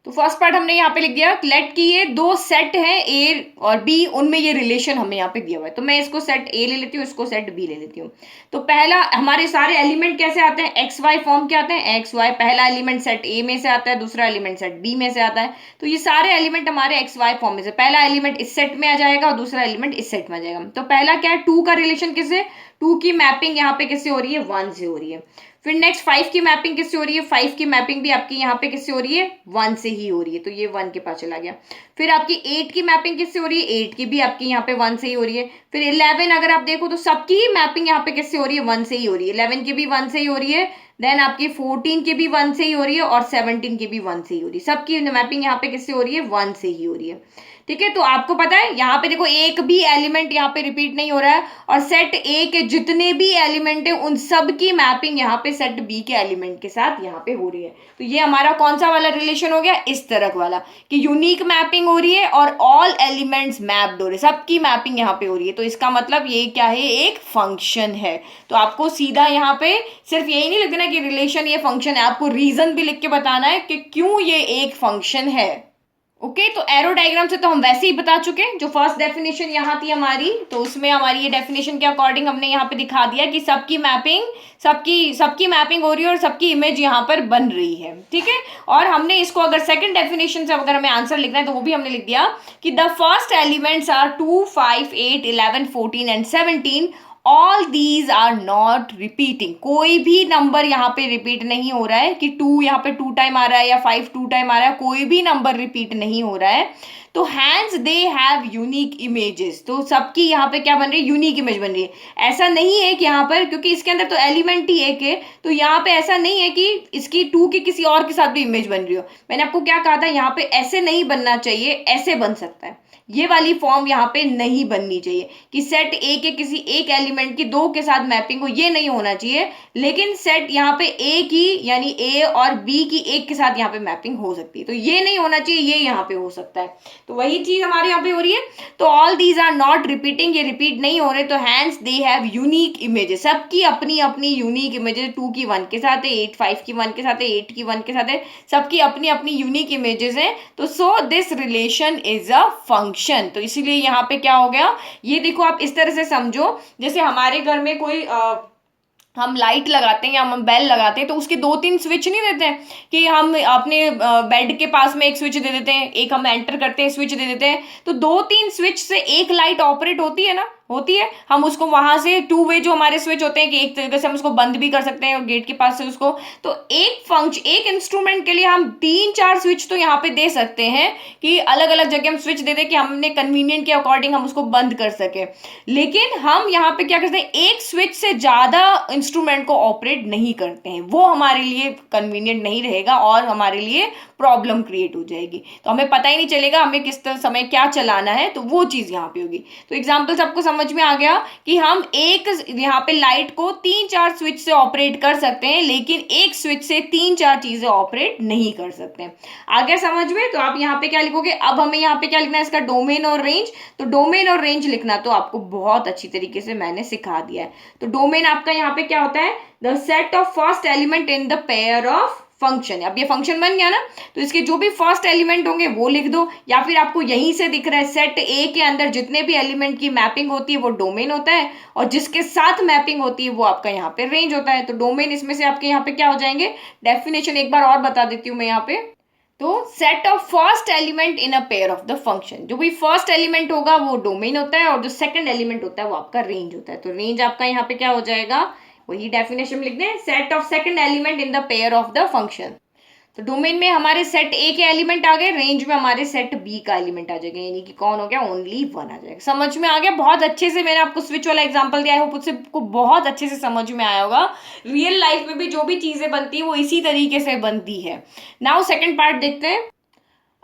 तो फर्स्ट पार्ट हमने यहाँ पे लिख दिया लेट की ये दो सेट हैं ए और बी, उनमें ये रिलेशन हमें यहाँ पे दिया हुआ है। तो मैं इसको सेट ए ले लेती हूँ, इसको सेट बी ले लेती हूँ। तो पहला हमारे सारे एलिमेंट कैसे आते हैं, एक्स वाई फॉर्म के आते हैं। एक्स वाई पहला एलिमेंट सेट ए में से आता है, दूसरा एलिमेंट सेट बी में से आता है। तो ये सारे एलिमेंट हमारे एक्स वाई फॉर्म में से, पहला एलिमेंट इस सेट में आ जाएगा और दूसरा एलिमेंट इस सेट में आ जाएगा। तो पहला क्या है, 2 का रिलेशन किससे, 2 की मैपिंग यहाँ पे किससे हो रही है, 1 से हो रही है। फिर नेक्स्ट 5 की मैपिंग किससे हो रही है, 5 की मैपिंग भी आपकी यहाँ पे किससे हो रही है, 1 से ही हो रही है, तो ये 1 के पास चला गया। फिर आपकी 8 की मैपिंग किससे हो रही है, 8 की भी आपकी यहाँ पे 1 से ही हो रही है। फिर 11 अगर आप देखो तो सबकी ही मैपिंग यहाँ पे किससे हो रही है, 1 से ही हो रही है। 11 की भी 1 से ही हो रही है, देन आपकी 14 की भी 1 से ही हो रही है, और 17 की भी 1 से ही हो रही है। सबकी मैपिंग यहाँ पे किससे हो रही है, 1 से ही हो रही है। ठीक है, तो आपको पता है यहाँ पे देखो एक भी एलिमेंट यहाँ पे रिपीट नहीं हो रहा है, और सेट ए के जितने भी एलिमेंट है उन सब की मैपिंग यहाँ पे सेट बी के एलिमेंट के साथ यहाँ पे हो रही है। तो ये हमारा कौन सा वाला रिलेशन हो गया, इस तरह वाला, कि यूनिक मैपिंग हो रही है और ऑल एलिमेंट्स मैप्ड हो रहे हैं, सबकी मैपिंग यहाँ पे हो रही है। तो इसका मतलब ये क्या है, एक फंक्शन है। तो आपको सीधा यहाँ पे सिर्फ यही नहीं लिख देना कि रिलेशन ये फंक्शन है, आपको रीजन भी लिख के बताना है कि क्यों ये एक फंक्शन है। ओके, तो एरो डायग्राम से तो हम वैसे ही बता चुके हैं। जो फर्स्ट डेफिनेशन यहाँ थी हमारी, तो उसमें हमारी ये डेफिनेशन के अकॉर्डिंग हमने यहाँ पे दिखा दिया कि सबकी मैपिंग हो रही है और सबकी इमेज यहाँ पर बन रही है। ठीक है, और हमने इसको अगर सेकंड डेफिनेशन से अगर हमें आंसर लिखना है तो वो भी हमने लिख दिया कि the first elements are 2, 5, 8, 11, 14 and 17, all these are not repeating. कोई भी नंबर यहाँ पे रिपीट नहीं हो रहा है कि 2 यहाँ पे 2 टाइम आ रहा है या 5 2 टाइम आ रहा है, कोई भी नंबर रिपीट नहीं हो रहा है। तो hence they have unique images, तो सबकी यहाँ पे क्या बन रही है, यूनिक इमेज बन रही है। ऐसा नहीं है कि यहाँ पर, क्योंकि इसके अंदर तो एलिमेंट ही एक है, तो यहाँ पे ऐसा नहीं है कि इसकी 2 की किसी और के साथ भी इमेज बन रही हो। मैंने आपको क्या कहा था, यहाँ पे ऐसे नहीं बनना चाहिए, ऐसे बन सकता है। ये वाली फॉर्म यहाँ पे नहीं बननी चाहिए कि सेट ए के किसी एक एलिमेंट की 2 के साथ मैपिंग हो, ये नहीं होना चाहिए। लेकिन सेट यहाँ पे ए की यानी ए और बी की एक के साथ यहाँ पे मैपिंग हो सकती है, तो ये नहीं होना चाहिए, ये यहाँ पे हो सकता है। तो वही चीज हमारे यहाँ पे हो रही है। तो all these are not repeating, ये रिपीट नहीं हो रहे, तो hence they have unique images, सबकी अपनी अपनी यूनिक इमेजेस। 2 की 1 के साथ है, 8 5 की 1 के साथ है, 8 की 1 के साथ है, सबकी अपनी अपनी यूनिक इमेजेस हैं। तो so this relation is a function. तो इसीलिए यहाँ पे क्या हो गया, ये देखो आप इस तरह से समझो, जैसे हमारे घर में कोई हम लाइट लगाते हैं या हम बेल लगाते हैं, तो उसके 2-3 स्विच नहीं देते हैं कि हम अपने बेड के पास में एक स्विच दे देते हैं, एक हम एंटर करते हैं स्विच दे देते हैं। तो 2-3 स्विच से एक लाइट ऑपरेट होती है ना, होती है। हम उसको वहां से 2 वे जो हमारे स्विच होते हैं कि एक तरीके से हम उसको बंद भी कर सकते हैं और गेट के पास से उसको, तो एक इंस्ट्रूमेंट के लिए हम 3-4 स्विच तो यहाँ पे दे सकते हैं कि अलग अलग जगह हम स्विच दे दें कि हमने कन्वीनियंट के अकॉर्डिंग हम उसको बंद कर सके। लेकिन हम यहाँ पे क्या करते हैं, एक स्विच से ज्यादा इंस्ट्रूमेंट को ऑपरेट नहीं करते हैं, वो हमारे लिए कन्वीनियंट नहीं रहेगा और हमारे लिए प्रॉब्लम क्रिएट हो जाएगी। तो हमें पता ही नहीं चलेगा हमें किस समय क्या चलाना है, तो वो चीज यहाँ पे होगी। तो एग्जाम्पल सबको समझ में आ गया कि हम एक यहाँ पे लाइट को 3-4 स्विच से ऑपरेट कर सकते हैं, लेकिन एक स्विच से 3-4 चीजें ऑपरेट नहीं कर सकते हैं। आ गया समझ में? तो आप यहाँ पे क्या लिखोगे, अब हमें यहाँ पे क्या लिखना है, इसका डोमेन और रेंज। तो डोमेन और रेंज लिखना तो आपको बहुत अच्छी तरीके से मैंने सिखा दिया है। तो डोमेन आपका यहाँ पे क्या होता है, the set of first element in the pair of function. अब ये फंक्शन बन गया ना, तो इसके जो भी फर्स्ट एलिमेंट होंगे वो लिख दो, या फिर आपको यहीं से दिख रहा है सेट ए के अंदर जितने भी एलिमेंट की मैपिंग होती है वो डोमेन होता है, और जिसके साथ मैपिंग होती है वो आपका यहाँ पे रेंज होता है। तो डोमेन इसमें से आपके यहाँ पे क्या हो जाएंगे, डेफिनेशन एक बार और बता देती हूँ मैं यहाँ पे। तो set of first element in a pair of the function, जो भी फर्स्ट एलिमेंट होगा वो डोमेन होता है, और जो सेकंड एलिमेंट होता है वो आपका रेंज होता है। तो रेंज आपका यहाँ पे क्या हो जाएगा, वही डेफिनेशन लिख दें, set of second element in the pair of the function. तो डोमेन में हमारे सेट ए के एलिमेंट आ गए, रेंज में हमारे सेट बी का एलिमेंट आ जाएगा, यानी कि कौन हो गया, ओनली 1 आ जाएगा। समझ में आ गया? बहुत अच्छे से मैंने आपको स्विच वाला एग्जांपल दिया है, उससे आपको बहुत अच्छे से समझ में आया होगा। रियल लाइफ में भी जो भी चीजें बनती है वो इसी तरीके से बनती है। नाउ सेकेंड पार्ट देखते हैं।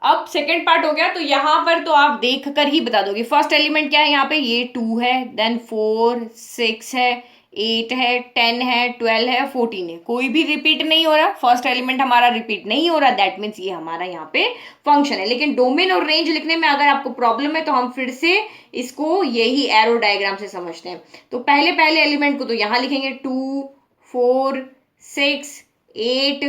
अब सेकेंड पार्ट हो गया, तो यहाँ पर तो आप देख कर ही बता दोगे फर्स्ट एलिमेंट क्या है, यहाँ पे ये 2 है, देन 4 6 है, 8 है, 10 है, 12 है, 14 है, कोई भी रिपीट नहीं हो रहा, फर्स्ट एलिमेंट हमारा रिपीट नहीं हो रहा, दैट मीन्स ये हमारा यहाँ पे फंक्शन है। लेकिन डोमेन और रेंज लिखने में अगर आपको प्रॉब्लम है तो हम फिर से इसको यही एरो डायग्राम से समझते हैं। तो पहले एलिमेंट को तो यहाँ लिखेंगे 2 4 6 8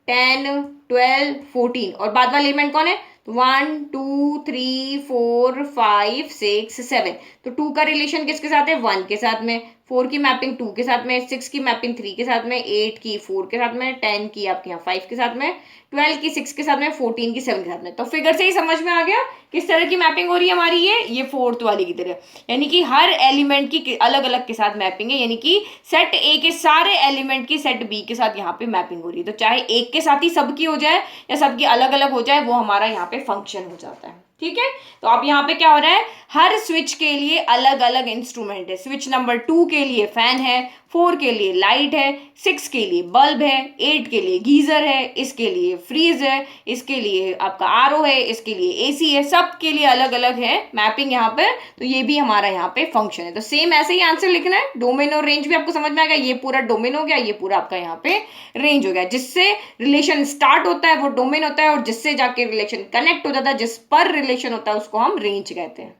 10 12 14, और बाद वाला एलिमेंट कौन है, 1 2 3 4 5 6 7। तो 2 का रिलेशन किसके साथ है, 1 के साथ में, 4 की मैपिंग 2 के साथ में, 6 की मैपिंग 3 के साथ में, 8 की 4 के साथ में, 10 की आपके यहाँ 5 के साथ में, 12 की 6 के साथ में, 14 की 7 के साथ में। तो फिगर से ही समझ में आ गया किस तरह की मैपिंग हो रही है हमारी, ये फोर्थ वाली की तरह, यानी कि हर एलिमेंट की अलग अलग के साथ मैपिंग है, यानी कि सेट ए के सारे एलिमेंट की सेट बी के साथ यहाँ पे मैपिंग हो रही है। तो चाहे एक के साथ ही सबकी हो जाए या सबकी अलग अलग हो जाए, वो हमारा यहाँ पे फंक्शन हो जाता है। ठीक है, तो अब यहाँ पे क्या हो रहा है, हर स्विच के लिए अलग अलग इंस्ट्रूमेंट है। स्विच नंबर 2 के लिए फैन है, 4 के लिए लाइट है, 6 के लिए बल्ब है, 8 के लिए गीजर है, इसके लिए फ्रीज है, इसके लिए आपका आरओ है, इसके लिए एसी है, सब के लिए अलग अलग है मैपिंग यहाँ पे। तो ये भी हमारा यहाँ पे फंक्शन है। तो सेम ऐसे ही आंसर लिखना है। डोमेन और रेंज भी आपको समझ में आ गया, ये पूरा डोमेन हो गया, ये पूरा आपका यहाँ पे रेंज हो गया। जिससे रिलेशन स्टार्ट होता है वो डोमेन होता है, और जिससे जाके रिलेशन कनेक्ट हो जाता है, जिस पर रिलेशन होता है उसको हम रेंज कहते हैं।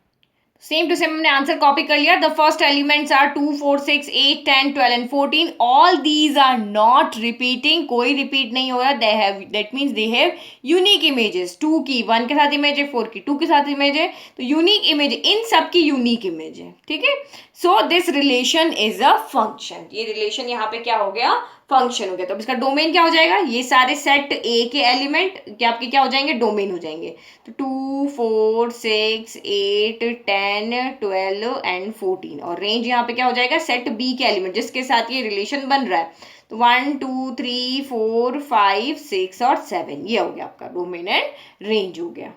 सेम टू सेम हमने आंसर कॉपी कर लिया। The first elements are 2, 4, 6, 8, 10, 12 and 14। All these are not repeating, कोई रिपीट नहीं हो रहा। They have, that means they have unique images. 2 की 1 के साथ इमेज है, 4 की 2 के साथ इमेज है, तो यूनिक इमेज, इन सब की यूनिक इमेज है। ठीक है, so this relation is a function. ये रिलेशन यहाँ पे क्या हो गया, फंक्शन हो गया। तो अब इसका डोमेन क्या हो जाएगा, ये सारे सेट ए के एलिमेंट क्या आपके क्या हो जाएंगे, डोमेन हो जाएंगे। तो 2, 4, 6, 8, 10, 12 एंड 14। और रेंज यहाँ पे क्या हो जाएगा, सेट बी के एलिमेंट जिसके साथ ये रिलेशन बन रहा है। तो 1, 2, 3, 4, 5, 6 और 7, ये हो गया आपका डोमेन एंड रेंज हो गया।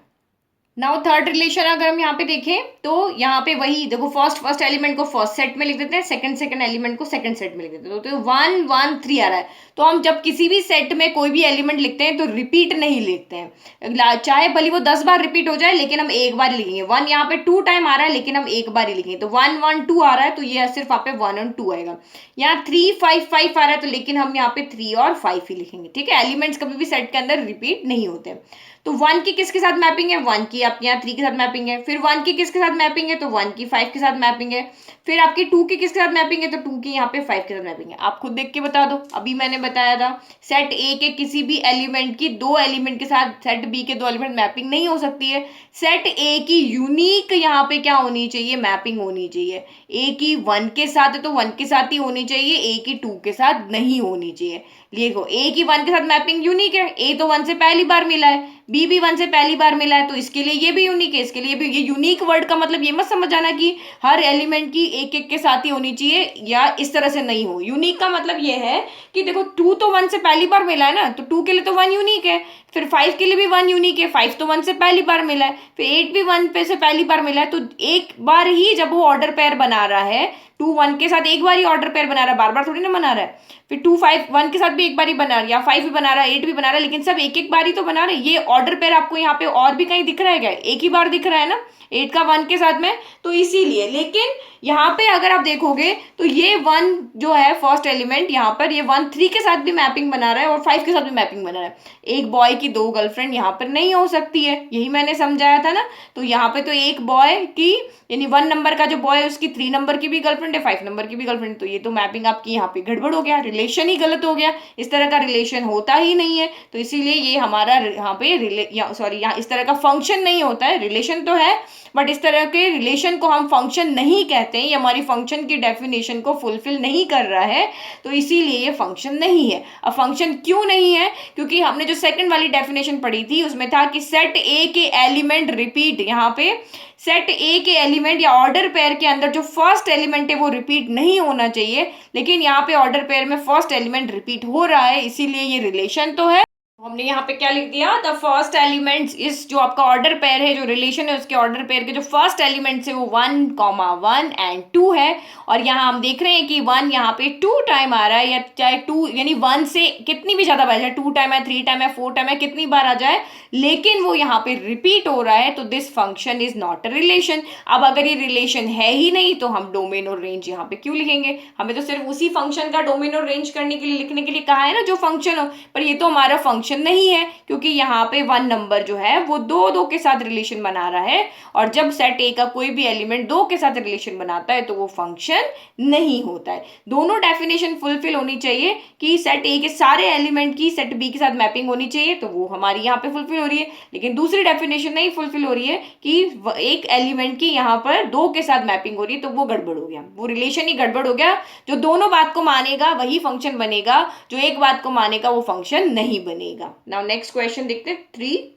नाउ थर्ड रिलेशन अगर हम यहाँ पे देखें तो यहाँ पे वही देखो, फर्स्ट एलिमेंट को फर्स्ट सेट में लिख देते हैं, सेकंड एलिमेंट को सेकंड सेट में लिख देते हैं। तो 1, 1, 3 आ रहा है। तो हम जब किसी भी सेट में कोई भी एलिमेंट लिखते हैं तो रिपीट नहीं लिखते हैं, चाहे भले वो 10 बार रिपीट हो जाए, लेकिन हम एक बार ही लिखेंगे। 1 यहाँ पे 2 टाइम आ रहा है, लेकिन हम एक बार ही लिखेंगे। तो 1, 1, 2 आ रहा है, तो ये सिर्फ यहाँ पे 1 और 2 आएगा। यहाँ 3, 5, 5 आ रहा है, तो लेकिन हम यहाँ पे 3 और 5 ही लिखेंगे। ठीक है, एलिमेंट्स कभी भी सेट के अंदर रिपीट नहीं होते। तो 1 की किसके साथ मैपिंग है, 1 की आपके यहाँ 3 के साथ मैपिंग है। फिर 1 की किसके साथ मैपिंग है, तो 1 की 5 के साथ मैपिंग है। फिर आपकी 2 की किसके साथ मैपिंग है, तो 2 की यहाँ पे 5 के साथ मैपिंग है। आप खुद देख के बता दो, अभी मैंने बताया था सेट ए के किसी भी एलिमेंट की 2 एलिमेंट के साथ सेट बी के 2 एलिमेंट मैपिंग नहीं हो सकती है। सेट ए की यूनिक यहाँ पे क्या होनी चाहिए, मैपिंग होनी चाहिए। ए की 1 के साथ है तो 1 के साथ ही होनी चाहिए, ए की 2 के साथ नहीं होनी चाहिए। देखो, ए की 1 के साथ मैपिंग यूनिक है, ए तो 1 से पहली बार मिला है, बी भी 1 से पहली बार मिला है, तो इसके लिए ये भी यूनिक है, इसके लिए भी। ये यूनिक वर्ड का मतलब ये मत समझ आना कि हर एलिमेंट की एक एक के साथ ही होनी चाहिए या इस तरह से नहीं हो। यूनिक का मतलब ये है कि देखो 2 तो 1 से पहली बार मिला है ना, तो 2 के लिए तो 1 यूनिक है। फिर 5 के लिए भी 1 यूनिक है, 5 तो 1 से पहली बार मिला है। फिर 8 भी 1 पे से पहली बार मिला है। तो एक बार ही जब वो ऑर्डर पेयर बना रहा है, 2, 1 के साथ एक बार ही ऑर्डर पेयर बना रहा है, बार बार थोड़ी ना बना रहा है। फिर 2, 5, 1 के साथ भी एक बार ही बना रहा है, या 5 भी बना रहा है, 8 भी बना रहा है, लेकिन सब एक एक बार ही तो बना रहे हैं। ये ऑर्डर पेयर आपको यहाँ पे और भी कहीं दिख रहा है क्या, एक ही बार दिख रहा है ना 8 का 1 के साथ में, तो इसीलिए। लेकिन यहाँ पे अगर आप देखोगे तो ये 1 जो है फर्स्ट एलिमेंट, यहाँ पर ये 1 3 के साथ भी मैपिंग बना रहा है और 5 के साथ भी मैपिंग बना रहा है। एक बॉय की 2 गर्लफ्रेंड यहाँ पर नहीं हो सकती है, यही मैंने समझाया था ना। तो यहाँ पे तो एक बॉय की, यानी 1 नंबर का जो बॉय है उसकी 3 नंबर की भी गर्लफ्रेंड है, 5 नंबर की भी गर्लफ्रेंड, तो ये तो मैपिंग आपकी यहाँ पे गड़बड़ हो गया, रिलेशन ही गलत हो गया। इस तरह का रिलेशन होता ही नहीं है, तो इसीलिए ये हमारा यहाँ पे यहाँ इस तरह का फंक्शन नहीं होता है। रिलेशन तो है, बट इस तरह के रिलेशन को हम फंक्शन नहीं कहते हैं, ये हमारी फंक्शन की डेफिनेशन को फुलफिल नहीं कर रहा है, तो इसीलिए ये फंक्शन नहीं है। अब फंक्शन क्यों नहीं है, क्योंकि हमने जो सेकंड वाली डेफिनेशन पढ़ी थी उसमें था कि सेट ए के एलिमेंट रिपीट, यहाँ पे सेट ए के एलिमेंट या ऑर्डर पेयर के अंदर जो फर्स्ट एलिमेंट है वो रिपीट नहीं होना चाहिए, लेकिन यहाँ पे ऑर्डर पेयर में फर्स्ट एलिमेंट रिपीट हो रहा है, इसीलिए ये रिलेशन तो है। हमने यहाँ पे क्या लिख दिया, द फर्स्ट एलिमेंट्स, इस जो आपका ऑर्डर पेयर है, जो रिलेशन है उसके ऑर्डर पेयर के जो फर्स्ट एलिमेंट्स है वो 1, 1 एंड 2 है। और यहाँ हम देख रहे हैं कि 1 यहाँ पे 2 टाइम आ रहा है, या चाहे 2 यानी 1 से कितनी भी ज्यादा बार, चाहे 2 टाइम है, 3 टाइम है, 4 टाइम है, कितनी बार आ जाए, लेकिन वो यहाँ पे रिपीट हो रहा है, तो this function is not a relation. अब अगर ये रिलेशन है ही नहीं तो हम डोमेन और रेंज यहाँ पे क्यों लिखेंगे, हमें तो सिर्फ उसी फंक्शन का डोमेन और रेंज करने के लिए, लिखने के लिए कहा है ना जो फंक्शन हो, पर ये तो हमारा फंक्शन फंक्शन नहीं है, क्योंकि यहाँ पे वन नंबर जो है वो दो दो के साथ रिलेशन बना रहा है, और जब सेट ए का कोई भी एलिमेंट दो के साथ रिलेशन बनाता है तो वो फंक्शन नहीं होता है। दोनों डेफिनेशन फुलफिल होनी चाहिए कि सेट ए के सारे एलिमेंट की सेट बी के साथ मैपिंग होनी चाहिए, तो वो हमारी यहाँ पे फुलफिल हो रही है। लेकिन दूसरी डेफिनेशन नहीं फुलफिल हो रही है कि एक एलिमेंट की यहाँ पर दो के साथ मैपिंग हो रही है, तो वो गड़बड़ हो गया, वो रिलेशन ही गड़बड़ हो गया। जो दोनों बात को मानेगा वही फंक्शन बनेगा, जो एक बात को मानेगा वो फंक्शन नहीं बनेगा। नाउ नेक्स्ट क्वेश्चन देखते हैं 3।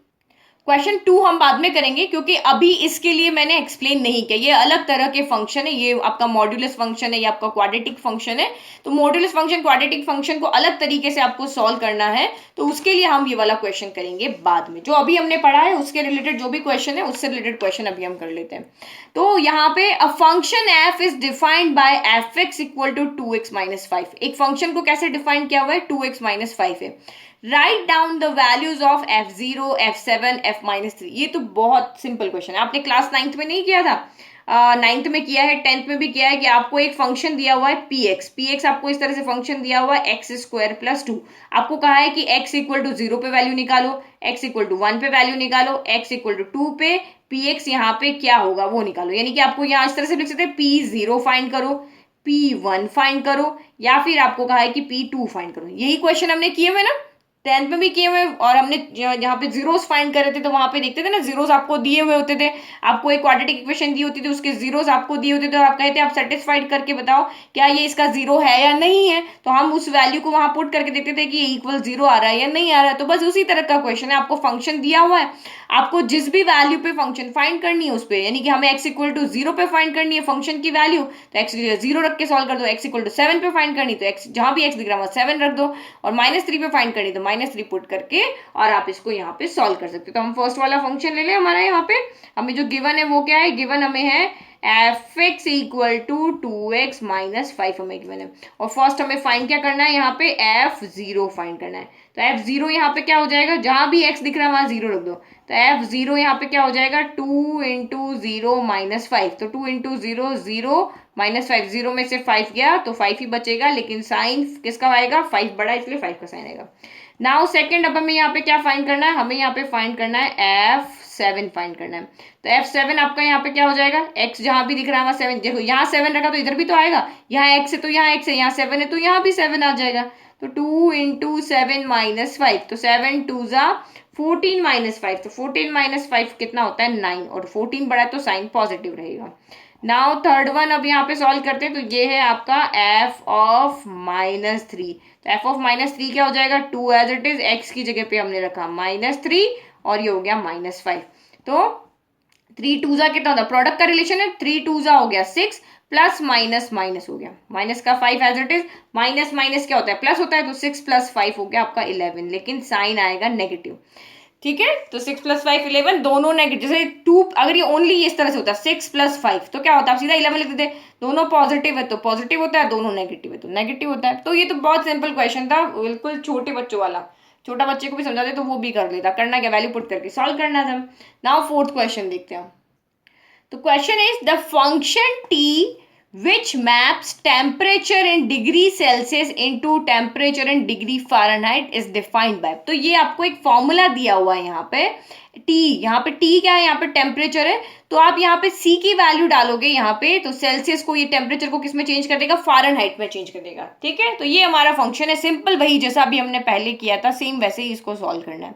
क्वेश्चन 2 हम बाद में करेंगे, क्योंकि अभी इसके लिए मैंने एक्सप्लेन नहीं किया, ये अलग तरह के फंक्शन है, ये आपका मॉड्यूलस फंक्शन है, ये आपका क्वाड्रेटिक फंक्शन है। तो मॉड्यूलस फंक्शन क्वाड्रेटिक फंक्शन को अलग तरीके से आपको सॉल्व करना है, तो उसके लिए हम ये वाला क्वेश्चन करेंगे बाद में। जो अभी हमने पढ़ा है उसके रिलेटेड जो भी क्वेश्चन है उससे रिलेटेड क्वेश्चन अभी हम कर लेते हैं। तो यहाँ पे a function F is defined by F X equal to 2x minus 5। एक फंक्शन को कैसे डिफाइन किया हुआ है, 2x माइनस 5 है। Write down the values of f0, f7, f minus 3। ये तो बहुत सिंपल क्वेश्चन है, आपने क्लास 9th में नहीं किया था, 9th में किया है, 10th में भी किया है, कि आपको एक फंक्शन दिया हुआ है px आपको इस तरह से फंक्शन दिया हुआ है x स्क्वायर प्लस 2। आपको कहा है कि x इक्वल टू 0 पे वैल्यू निकालो, x इक्वल टू 1 पे वैल्यू निकालो, x इक्वल टू 2 पे px यहाँ पे क्या होगा वो निकालो। यानी कि आपको यहाँ इस तरह से लिख सकते हैं p0 फाइंड करो, p1 फाइंड करो, या फिर आपको कहा है कि p2 फाइंड करो। यही क्वेश्चन हमने किए हुए ना, 10th में भी किए हुए, और हमने जहाँ पे जीरोस फाइंड कर रहे थे तो वहां पे देखते थे ना, जीरोस आपको दिए हुए होते थे, आपको एक क्वाड्रेटिक इक्वेशन दी होती थी, उसके जीरोस आपको दिए होते थे, और आप कहते आप सेटिस्फाइड करके बताओ क्या ये इसका जीरो है या नहीं है, तो हम उस वैल्यू को वहां पुट करके देखते थे कि ये इक्वल 0 आ रहा है या नहीं आ रहा है। तो बस उसी तरह का क्वेश्चन है, आपको फंक्शन दिया हुआ है, आपको जिस भी वैल्यू पे फंक्शन फाइंड करनी है उस पर, यानी कि हमें x इक्वल टू 0 पे फाइंड करनी है फंक्शन की वैल्यू, तो x 0 रख के सॉल्व कर दो। x इक्वल टू 7 पे फाइंड करनी तो x जहां भी x दिख रहा है 7 रख दो, और -3 पे फाइंड करनी तो -3 पुट करके और आप इसको यहाँ पे सॉल्व कर सकते हो। तो हम फर्स्ट वाला फंक्शन ले लें, हमारा यहाँ पे हमें जो गिवन है वो क्या है, गिवन हमें है F X equal to 2x minus 5 हमें गिवन है, और फर्स्ट हमें फाइंड क्या करना है, यहाँ पे f0 फाइंड करना है। तो f0 यहाँ पे क्या हो जाएगा, जहां भी x दिख रहा है वहां 0 रख दो, तो f0 यहाँ पे क्या हो जाएगा 2 इंटू 0 माइनस 5। तो 2 इंटू 0 0 माइनस 5, 0 में से 5 गया तो 5 ही बचेगा, लेकिन साइन किसका आएगा, 5 बड़ा इसलिए 5 का साइन आएगा। नाउ सेकंड, अब हमें यहाँ पे क्या फाइंड करना है, हमें यहाँ पे फाइंड करना है f7 फाइंड करना है। तो f7 आपका यहाँ पे क्या हो जाएगा, x जहां भी दिख रहा है वहां 7, देखो यहाँ 7 रखा तो इधर भी तो आएगा, यहाँ x है तो यहाँ x है, यहाँ 7 है तो यहाँ भी 7 आ जाएगा। तो 2 इंटू 7 माइनस 5, तो 7 2 जा 14 माइनस 5, तो 14 माइनस 5 कितना होता है 9, और 14 बड़ा है तो साइन पॉजिटिव रहेगा। नाउ थर्ड वन अब यहाँ पे सॉल्व करते हैं, तो ये है आपका f ऑफ -3। तो f ऑफ -3 क्या हो जाएगा, 2 एज इट इज, x की जगह पे हमने रखा -3 और ये हो गया -5। तो 3 2 जा कितना होता है, प्रोडक्ट का रिलेशन है, 3 2 जा हो गया 6 प्लस माइनस माइनस हो गया, माइनस का 5 as it is, minus minus क्या होता है प्लस होता है, तो 6 प्लस 5 हो गया आपका 11, लेकिन साइन आएगा नेगेटिव। ठीक है, तो 6 प्लस 5 11 दोनों नेगेटिव, जैसे 2 अगर ये ओनली इस तरह से होता 6 प्लस 5 तो क्या होता है, आप सीधा 11 लिख देते, दोनों पॉजिटिव है तो पॉजिटिव होता है, दोनों नेगेटिव है तो नेगेटिव होता है। तो ये तो बहुत सिंपल क्वेश्चन था, बिल्कुल छोटे बच्चों वाला, छोटा बच्चे को भी समझा दे तो वो भी कर लेता। करना क्या, वैल्यू पुट करके सॉल्व करना था। नाउ फोर्थ क्वेश्चन देखते हैं। तो question is the function t which maps temperature in degree Celsius into temperature in degree Fahrenheit is defined by। तो ये आपको एक फॉर्मूला दिया हुआ है यहाँ पे T, यहाँ पे T क्या है, यहाँ पे टेम्परेचर है, तो आप यहाँ पे C की वैल्यू डालोगे यहाँ पे, तो सेल्सियस को ये टेम्परेचर को किस में चेंज कर देगा, फ़ारेनहाइट में चेंज कर देगा। ठीक है, तो ये हमारा फंक्शन है, सिंपल वही जैसा अभी हमने पहले किया था सेम वैसे ही इसको सॉल्व करना है।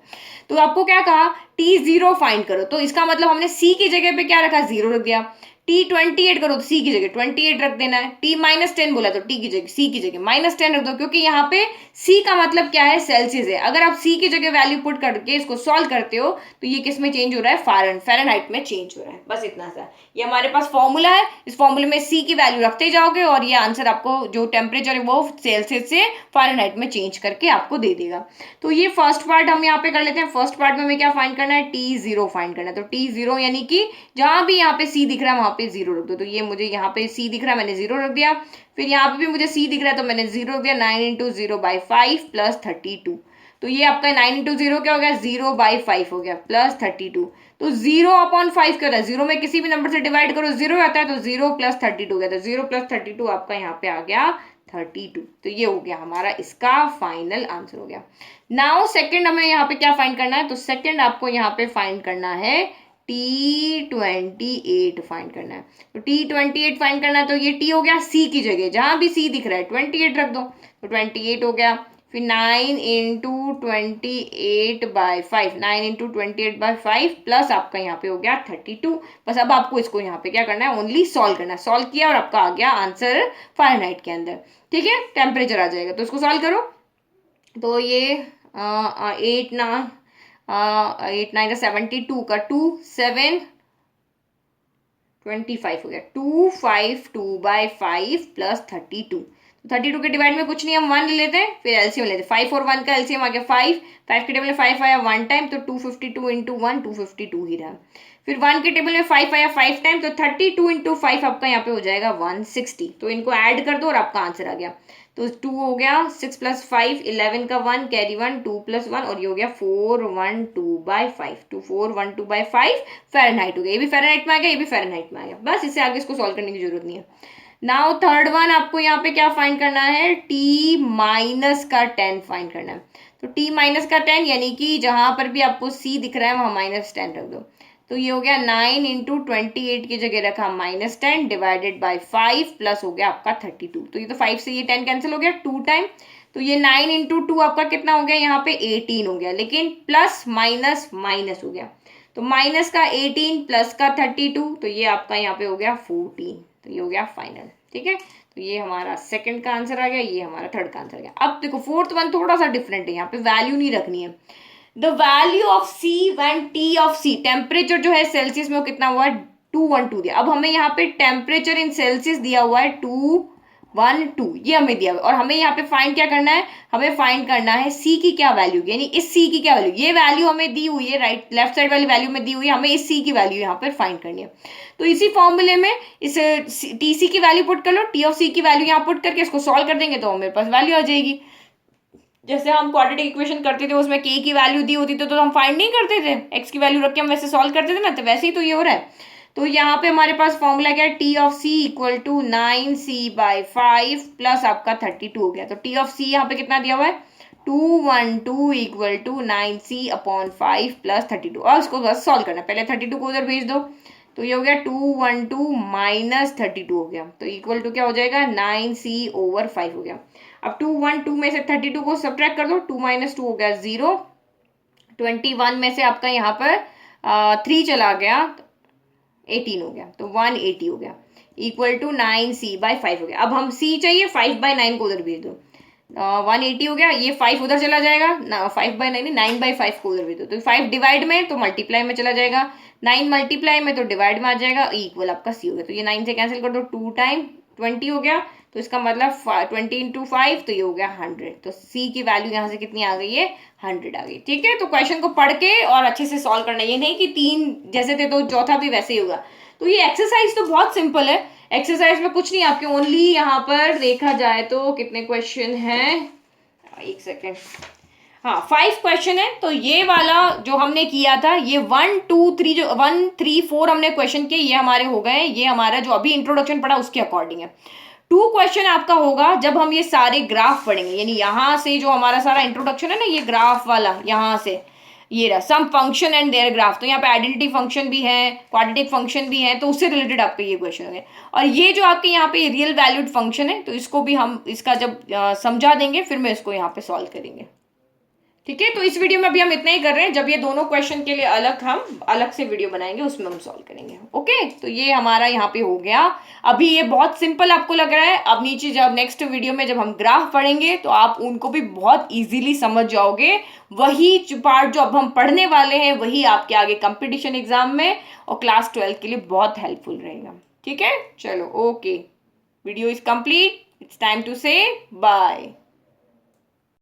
तो आपको क्या कहा, T0 फाइंड करो, तो इसका मतलब हमने C की जगह पे क्या रखा, 0 रख दिया। T28 करो तो C की जगह 28 रख देना है। T-10 बोला तो T की जगह C की जगह -10 रख दो, क्योंकि यहाँ पे C का मतलब क्या है, सेल्सियस है। अगर आप C की जगह वैल्यू पुट करके इसको सॉल्व करते हो तो ये किस में चेंज हो रहा है, फ़ारेनहाइट में चेंज हो रहा है। बस इतना सा, ये हमारे पास फॉर्मूला है, इस फॉर्मूले में C की वैल्यू रखते जाओगे और ये आंसर आपको जो टेम्परेचर है वो सेल्सियस से फ़ारेनहाइट में चेंज करके आपको दे देगा। तो ये फर्स्ट पार्ट हम यहाँ पे कर लेते हैं। फर्स्ट पार्ट में हमें क्या फाइंड करना है, T0 फाइंड करना है। तो T0 यानी कि जहां भी यहाँ पे C दिख रहा है वहां पे 0 रख दो। तो ये मुझे यहाँ पे C दिख रहा है, मैंने 0 रख दिया। फिर यहाँ पे भी मुझे C दिख रहा है तो मैंने 0 रख दिया। 9 इंटू 0 बाई 5 प्लस 32। तो ये आपका 9 इंटू 0 क्या हो गया, 0 बाई 5 हो गया प्लस 32। तो 0/5 क्या होता है, 0 में किसी भी नंबर से डिवाइड करो 0 आता है, तो 0 प्लस 32 गया, तो 0 प्लस 32 आपका यहाँ पे आ गया 32। तो ये हो गया हमारा इसका फाइनल आंसर हो गया। नाउ सेकंड हमें यहाँ पे क्या फाइंड करना है, तो सेकंड आपको यहाँ पे फाइंड करना है T28 फाइंड करना है। तो T28 फाइंड करना है, तो ये T हो गया C की जगह, जहां भी C दिख रहा है 28 रख दो, तो 28 हो गया। फिर 9 इंटू 28/5, 9 इंटू 28/5 प्लस आपका यहाँ पे हो गया 32। बस अब आपको इसको यहाँ पे क्या करना है, ओनली सॉल्व करना है। सॉल्व किया और आपका आ गया आंसर फ़ारेनहाइट के अंदर, ठीक है, टेम्परेचर आ जाएगा। तो इसको सॉल्व करो, तो ये 8 9 72 का 2 7 25 हो गया, 252/5 प्लस 32। 32 के डिवाइड में कुछ नहीं, हम 1 ले लेते हैं, फिर एलसीएम लेते हैं। 5 और 1 का एलसीएम आ गया 5, 5 के टेबल में 5 आया 1 टाइम, तो 252 इंटू 1 252 ही रहा। फिर 1 के टेबल में 5 आया 5 टाइम, तो 32 इंटू 5 आपका यहाँ पे हो जाएगा 160। तो इनको ऐड कर दो और आपका आंसर आ गया। तो 2 हो गया, 6 + 5 11 का 1 कैरी 1 2 + 1 और ये हो गया 412/5, 412/5 फ़ारेनहाइट हो गया। ये भी फ़ारेनहाइट में आ गया, ये भी फ़ारेनहाइट में आ गया। बस इससे आगे इसको सॉल्व करने की जरूरत नहीं है। नाउ थर्ड वन आपको यहाँ पे क्या फाइंड करना है, T-10 फाइंड करना है। तो T-10 यानी कि जहां पर भी आपको C दिख रहा है वहां -10 रख दो। तो ये हो गया 9 इंटू 28 की जगह रखा -10 डिवाइडेड बाय 5 प्लस हो गया आपका 32। तो ये तो 5 से ये 10 कैंसिल हो गया 2 टाइम, तो ये 9 इंटू 2 आपका कितना हो गया, यहाँ पे 18 हो गया, लेकिन प्लस माइनस माइनस हो गया। तो माइनस का 18 प्लस का 32, तो ये आपका यहाँ पे हो गया 14। तो ये हो गया फाइनल, ठीक है। तो ये हमारा सेकंड का आंसर आ गया, ये हमारा थर्ड का आंसर आ गया। अब देखो फोर्थ वन थोड़ा सा डिफरेंट है, यहाँ पे वैल्यू नहीं रखनी है। The value of C when T of C, temperature जो है सेल्सियस में वो कितना हुआ है 212 दिया। अब हमें यहाँ पे टेम्परेचर इन सेल्सियस दिया हुआ है 212, ये हमें दिया हुआ है। और हमें यहाँ पे फाइंड क्या करना है, हमें फाइंड करना है C की क्या वैल्यू, यानी इस C की क्या वैल्यू, ये वैल्यू हमें दी हुई है, राइट लेफ्ट साइड वाली वैल्यू में दी हुई है, हमें इस C की वैल्यू यहाँ पर फाइंड करनी है। तो इसी फॉर्मूले में इस TC की वैल्यू पुट कर लो, T ऑफ C की वैल्यू यहाँ पुट करके इसको सॉल्व कर देंगे तो मेरे पास वैल्यू आ जाएगी। जैसे हम क्वाड्रेटिक इक्वेशन करते थे उसमें k की वैल्यू दी होती तो हम फाइंड नहीं करते थे, x की वैल्यू रख के हम वैसे सॉल्व करते थे ना, तो वैसे ही तो ये हो रहा है। तो यहाँ पे हमारे पास फॉर्मूला क्या है, T of C equal to 9C/5 plus आपका 32 हो गया। तो T ऑफ C यहाँ पे कितना दिया हुआ है 212 इक्वल टू 9C/5 प्लस 32। और उसको बस सॉल्व करना, पहले 32 को उधर भेज दो, तो ये हो गया 212 माइनस 32 हो गया, तो इक्वल टू क्या हो जाएगा 9C/5 हो गया। अब 212 में से 32 को सब्ट्रैक्ट कर दो, 2 - 2 हो गया 0, 21 में से आपका यहाँ पर 3 चला गया 18 हो गया, तो 180 हो गया इक्वल टू 9C/5 हो गया। अब हम C चाहिए, 5/9 को उधर भेज दो, 180 हो गया, ये 5 उधर चला जाएगा ना, 5/9 9/5 को उधर भेज दो, तो 5 डिवाइड में तो मल्टीप्लाई में चला जाएगा, 9 मल्टीप्लाई में तो डिवाइड में आ जाएगा, इक्वल आपका C हो गया। तो ये 9 से कैंसिल कर दो, 2 टाइम 20 हो गया, तो इसका मतलब 20 इंटू 5 तो ये हो गया 100। तो C की वैल्यू यहाँ से कितनी आ गई है 100 आ गई, ठीक है। तो क्वेश्चन को पढ़ के और अच्छे से सॉल्व करना, ये नहीं कि 3 जैसे थे तो चौथा भी वैसे ही होगा। तो ये एक्सरसाइज तो बहुत सिंपल है, एक्सरसाइज में कुछ नहीं, आपके ओनली यहाँ पर देखा जाए तो कितने क्वेश्चन हैं, एक सेकेंड, हाँ 5 क्वेश्चन है। तो ये वाला जो हमने किया था, ये 1 2 3 जो 1 3 4 हमने क्वेश्चन किए, ये हमारे हो गए। ये हमारा जो अभी इंट्रोडक्शन पढ़ा उसके अकॉर्डिंग है। 2 क्वेश्चन आपका होगा जब हम ये सारे ग्राफ पढ़ेंगे, यानी यहाँ से जो हमारा सारा इंट्रोडक्शन है ना, ये ग्राफ वाला यहाँ से ये रहा सम फंक्शन एंड देयर ग्राफ, तो यहाँ पे आइडेंटिटी फंक्शन भी है, क्वाड्रेटिक फंक्शन भी है, तो उससे रिलेटेड आपके ये क्वेश्चन होंगे। और ये जो आपके यहाँ पे रियल वैल्यूड फंक्शन है, तो इसको भी हम इसका जब समझा देंगे फिर मैं इसको यहाँ पे सॉल्व करेंगे, ठीक है। तो इस वीडियो में अभी हम इतना ही कर रहे हैं, जब ये दोनों क्वेश्चन के लिए हम अलग से वीडियो बनाएंगे उसमें हम सॉल्व करेंगे, ओके। तो ये हमारा यहाँ पे हो गया। अभी ये बहुत सिंपल आपको लग रहा है, अब नीचे जब नेक्स्ट वीडियो में जब हम ग्राफ पढ़ेंगे तो आप उनको भी बहुत इजीली समझ जाओगे। वही पार्ट जो अब हम पढ़ने वाले हैं वही आपके आगे कंपटीशन एग्जाम में और क्लास 12 के लिए बहुत हेल्पफुल रहेगा, ठीक है। चलो okay, video is complete, it's time to say bye.